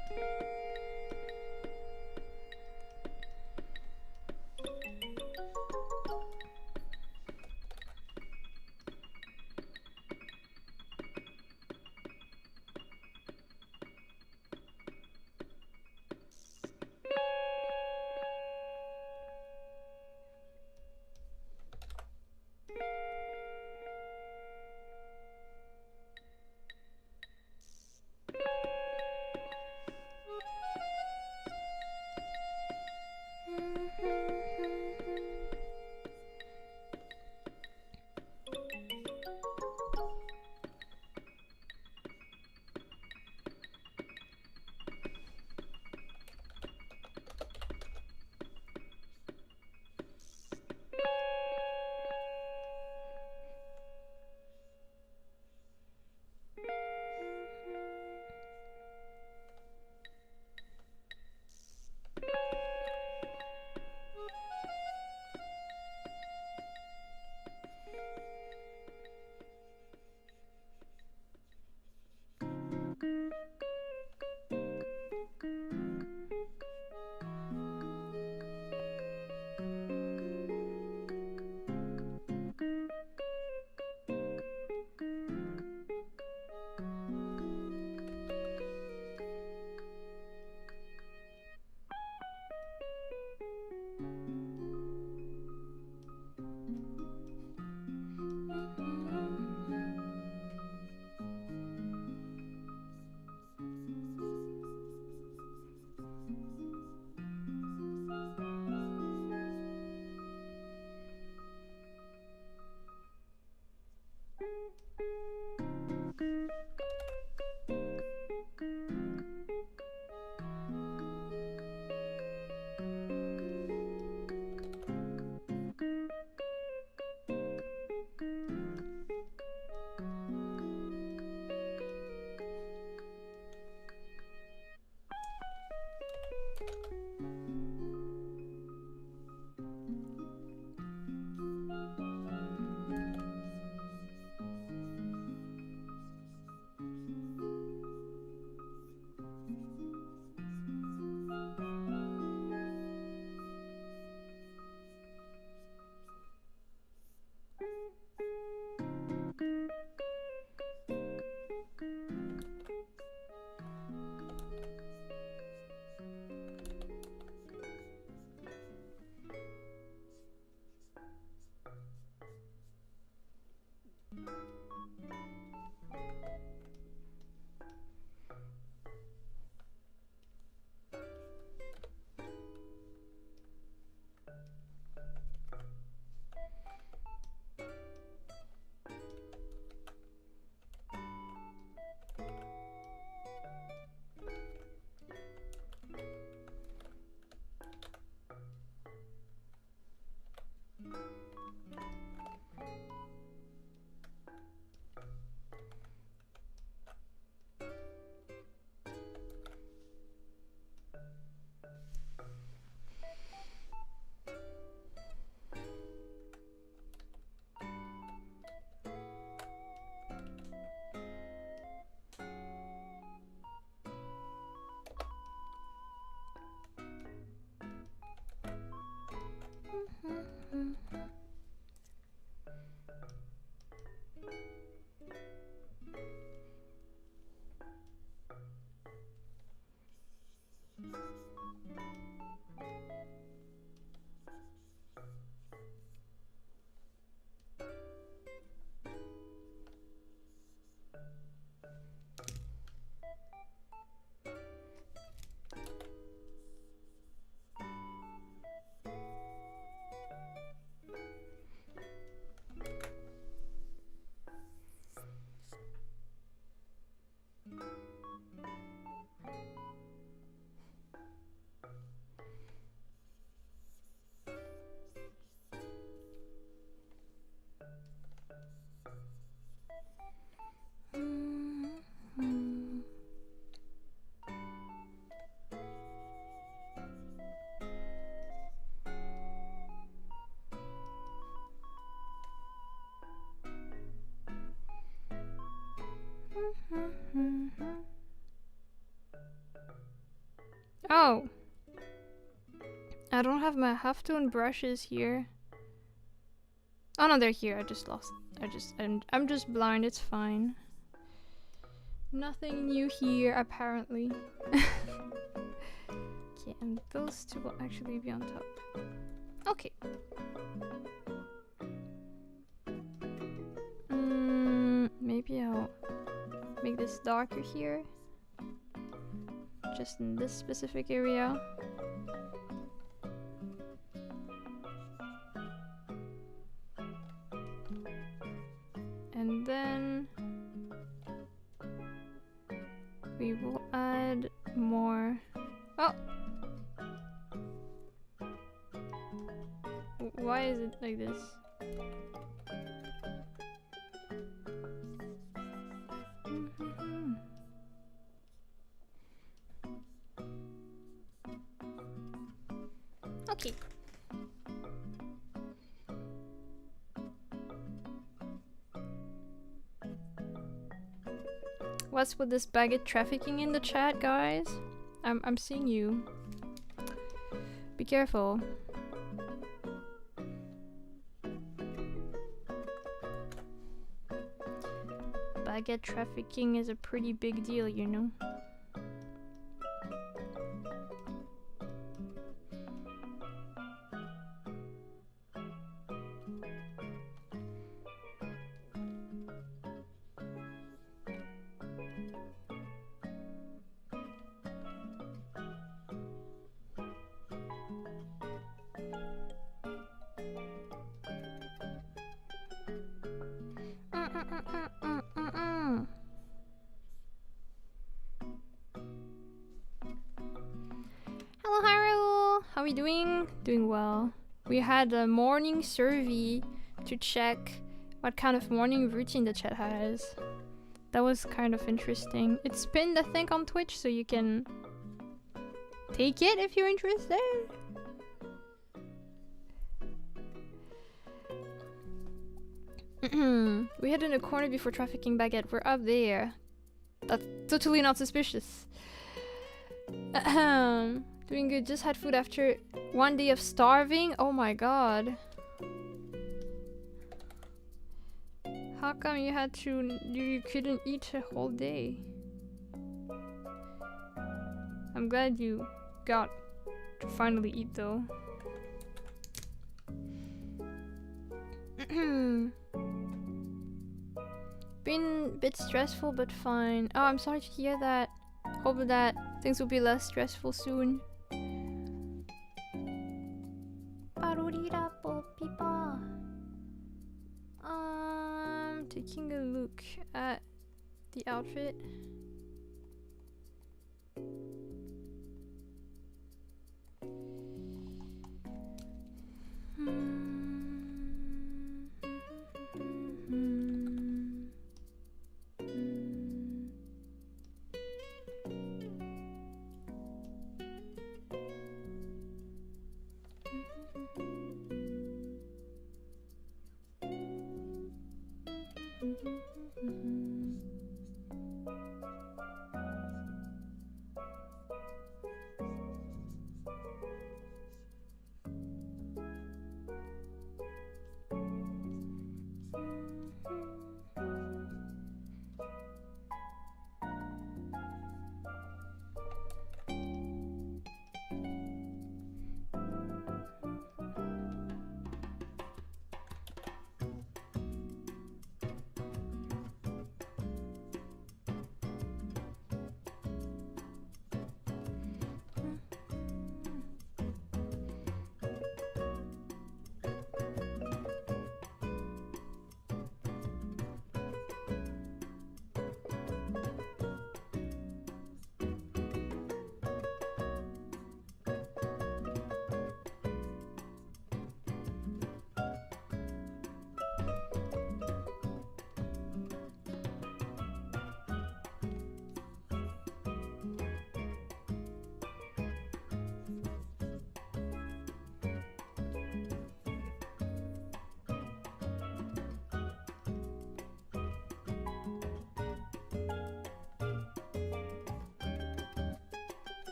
Oh, I don't have my half-tone brushes here. Oh no, they're here. I just lost. I'm just blind. It's fine. Nothing new here, apparently. Okay, and those two will actually be on top. Okay. Maybe I'll make this darker here. Just in this specific area. And then we will add more. Oh! Why is it like this? Okay. What's with this baguette trafficking in the chat, guys? I'm seeing you. Be careful. Baguette trafficking is a pretty big deal, you know. Hello, Haru! How are we doing? Doing well. We had a morning survey to check what kind of morning routine the chat has. That was kind of interesting. It's pinned, I think, on Twitch, so you can take it if you're interested. We hid in a corner before trafficking baguette. We're up there. That's totally not suspicious. Doing good. Just had food after one day of starving. Oh my god. How come you had to? You couldn't eat a whole day? I'm glad you got to finally eat though. Been a bit stressful but fine. Oh, I'm sorry to hear that. Hope that things will be less stressful soon. Taking a look at the outfit.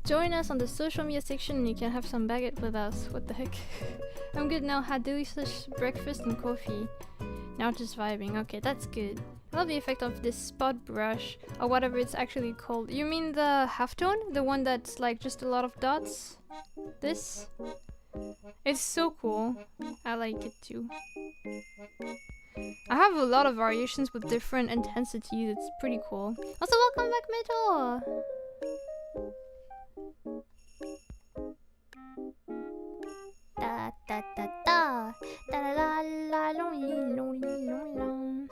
Join us on the social media section and you can have some baguette with us. What the heck? I'm good now. Had delicious breakfast and coffee. Now just vibing. Okay, that's good. I love the effect of this spot brush or whatever it's actually called. You mean the halftone? The one that's like just a lot of dots? This? It's so cool. I like it too. I have a lot of variations with different intensities. It's pretty cool. Also, welcome back, Metal! Da da da da da la la lonely lonely lonely.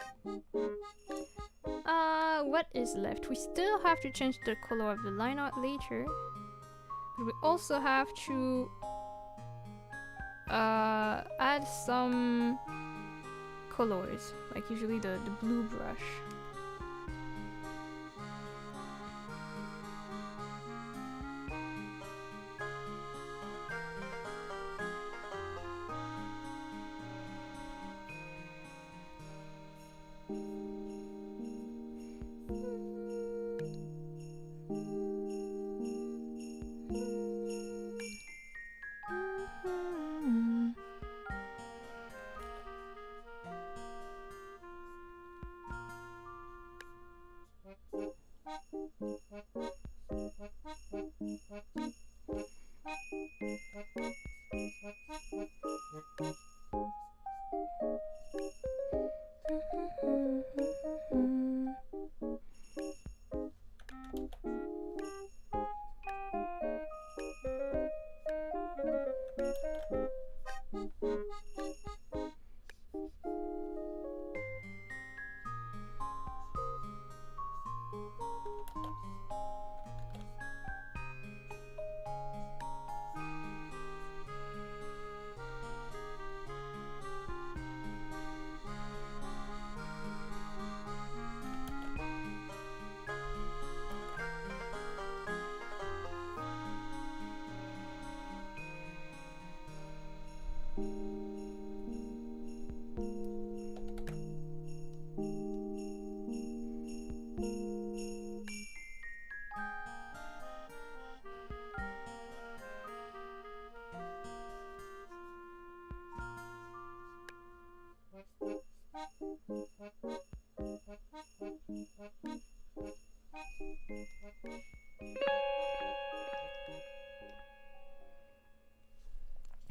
What is left? We still have to change the color of the line art later, but we also have to add some colors, like usually the blue brush.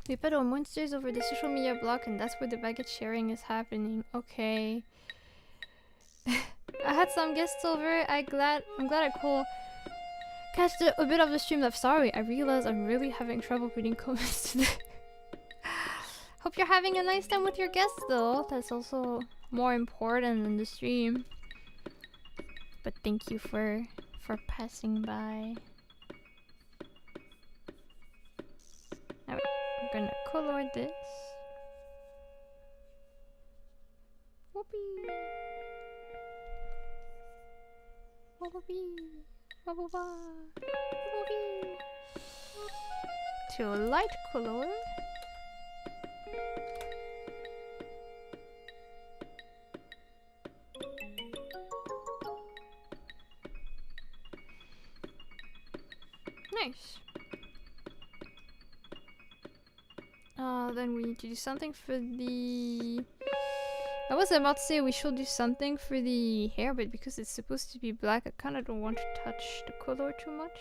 We put on Moonsters over the social media block and that's where the baguette sharing is happening. Okay. I had some guests over. I'm glad I could catch a bit of the stream left. Sorry, I realized I'm really having trouble reading comments today. Hope you're having a nice time with your guests though. That's also more important than the stream. But thank you for passing by. Alright, we're gonna color this. Whoopee! Whoopee! Whoopee! To a light color. Nice. Then we need to do something for the... I was about to say we should do something for the hair, but because it's supposed to be black, I kind of don't want to touch the color too much.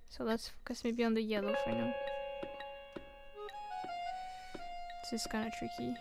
So let's focus maybe on the yellow for now. This is kind of tricky.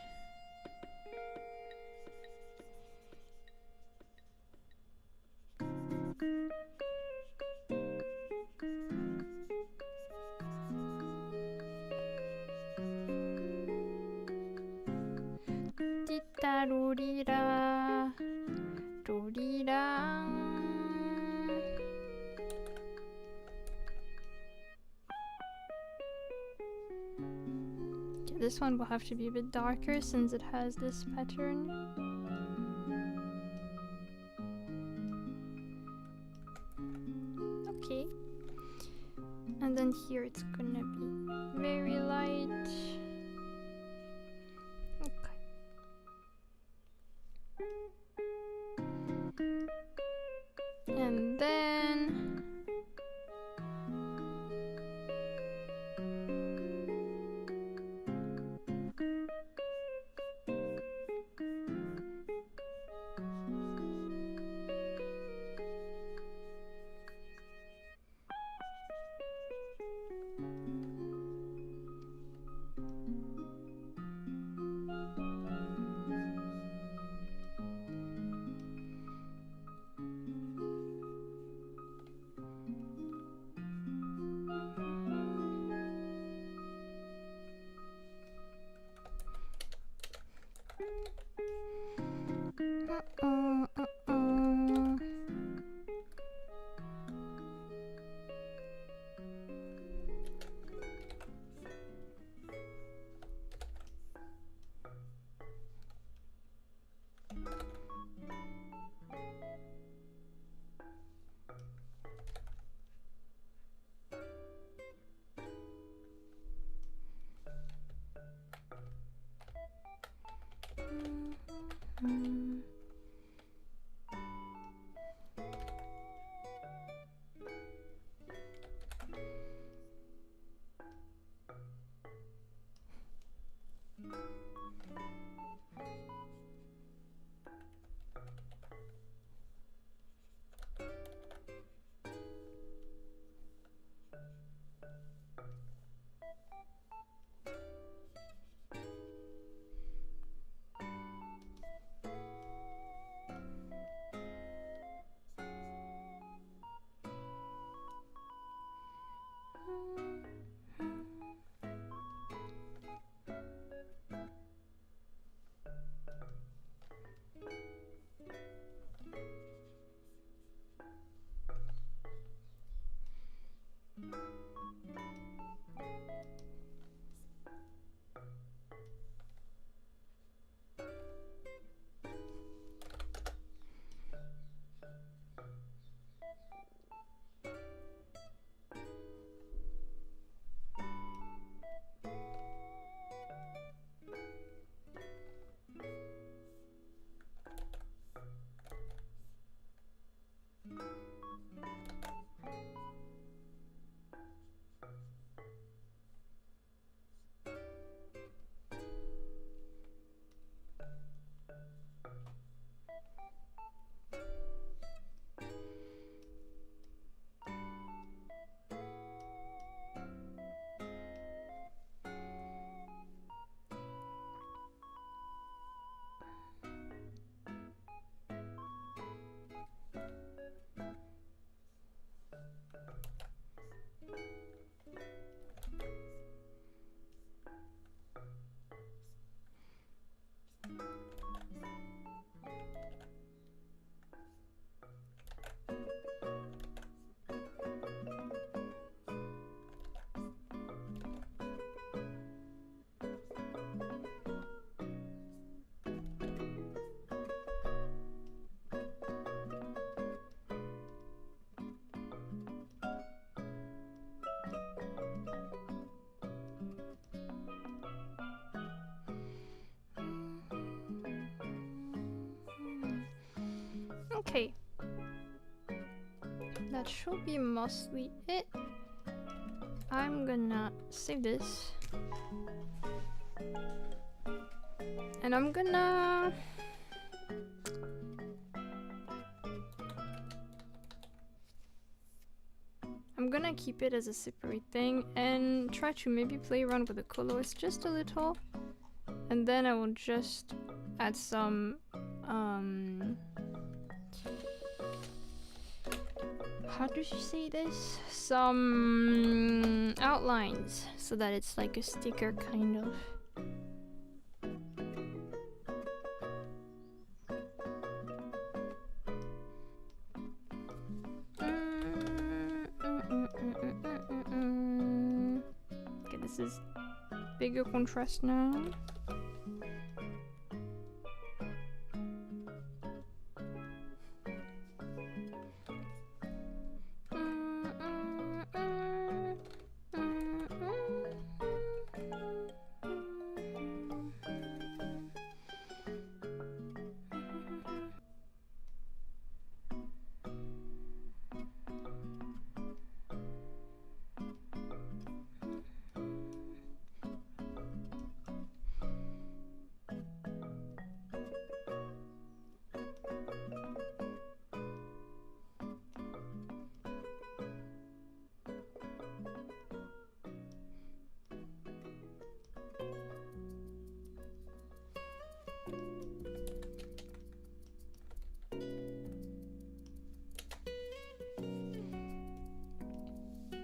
This one will have to be a bit darker since it has this pattern. Okay. And then here it's gonna be very light. Okay. And then Okay, that should be mostly it. I'm gonna save this, and I'm gonna keep it as a separate thing and try to maybe play around with the colors just a little, and then I will just add some how do you say this? Some outlines so that it's like a sticker kind of. Okay, this is bigger contrast now.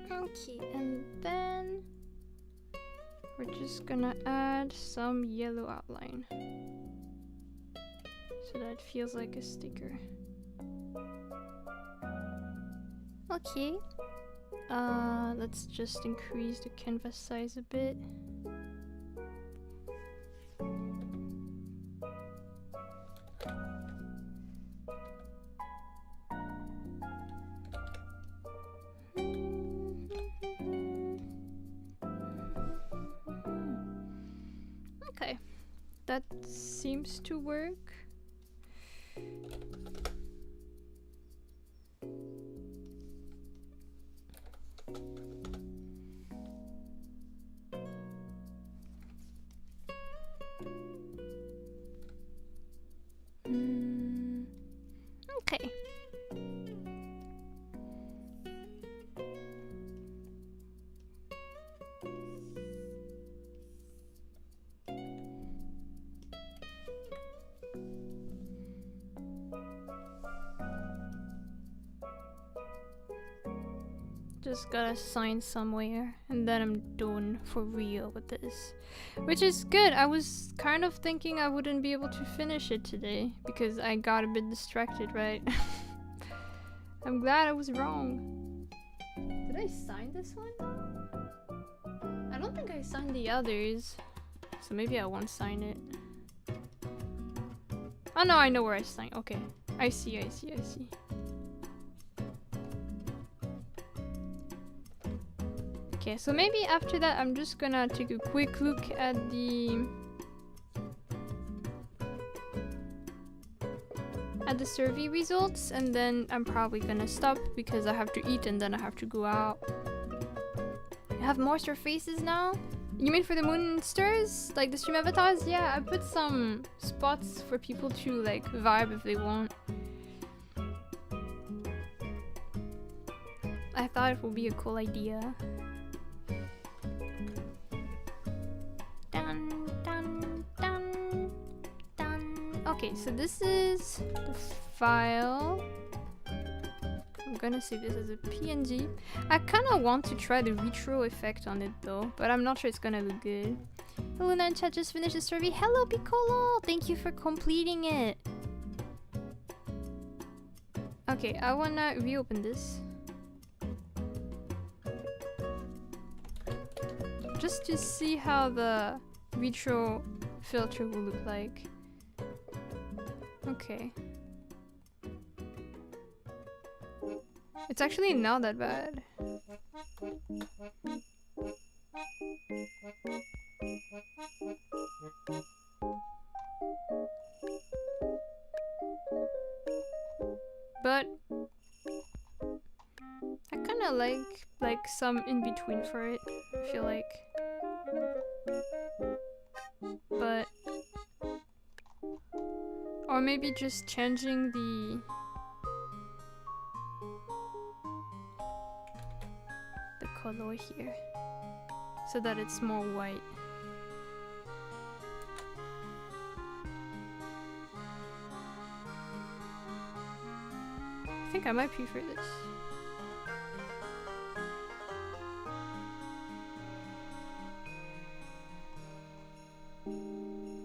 Okay, and then we're just gonna add some yellow outline so that it feels like a sticker. Okay, let's just increase the canvas size a bit. Okay, that seems to work. Okay. Just gotta sign somewhere and then I'm done for real with this, which is good. I was kind of thinking I wouldn't be able to finish it today because I got a bit distracted, right? I'm glad I was wrong. Did I I sign this one? I don't think I signed the others. So maybe I won't sign it. Oh no, I know where I signed. Okay. I see. Okay, so maybe after that I'm just gonna take a quick look at the survey results, and then I'm probably gonna stop because I have to eat and then I have to go out. You have more surfaces now? You mean for the Moonsters? Like the stream avatars? Yeah, I put some spots for people to like vibe if they want. I thought it would be a cool idea. Dun, dun, dun, dun. Okay, so this is the file. I'm gonna save this as a PNG. I kind of want to try the retro effect on it though, but I'm not sure it's gonna look good. Luna and chat just finished the survey. Hello Piccolo! Thank you for completing it. Okay, I wanna reopen this. Just to see how the retro filter will look like. Okay. It's actually not that bad. But I kind of like some in between for it, I feel like. But or maybe just changing the color here so that it's more white. I think I might prefer this.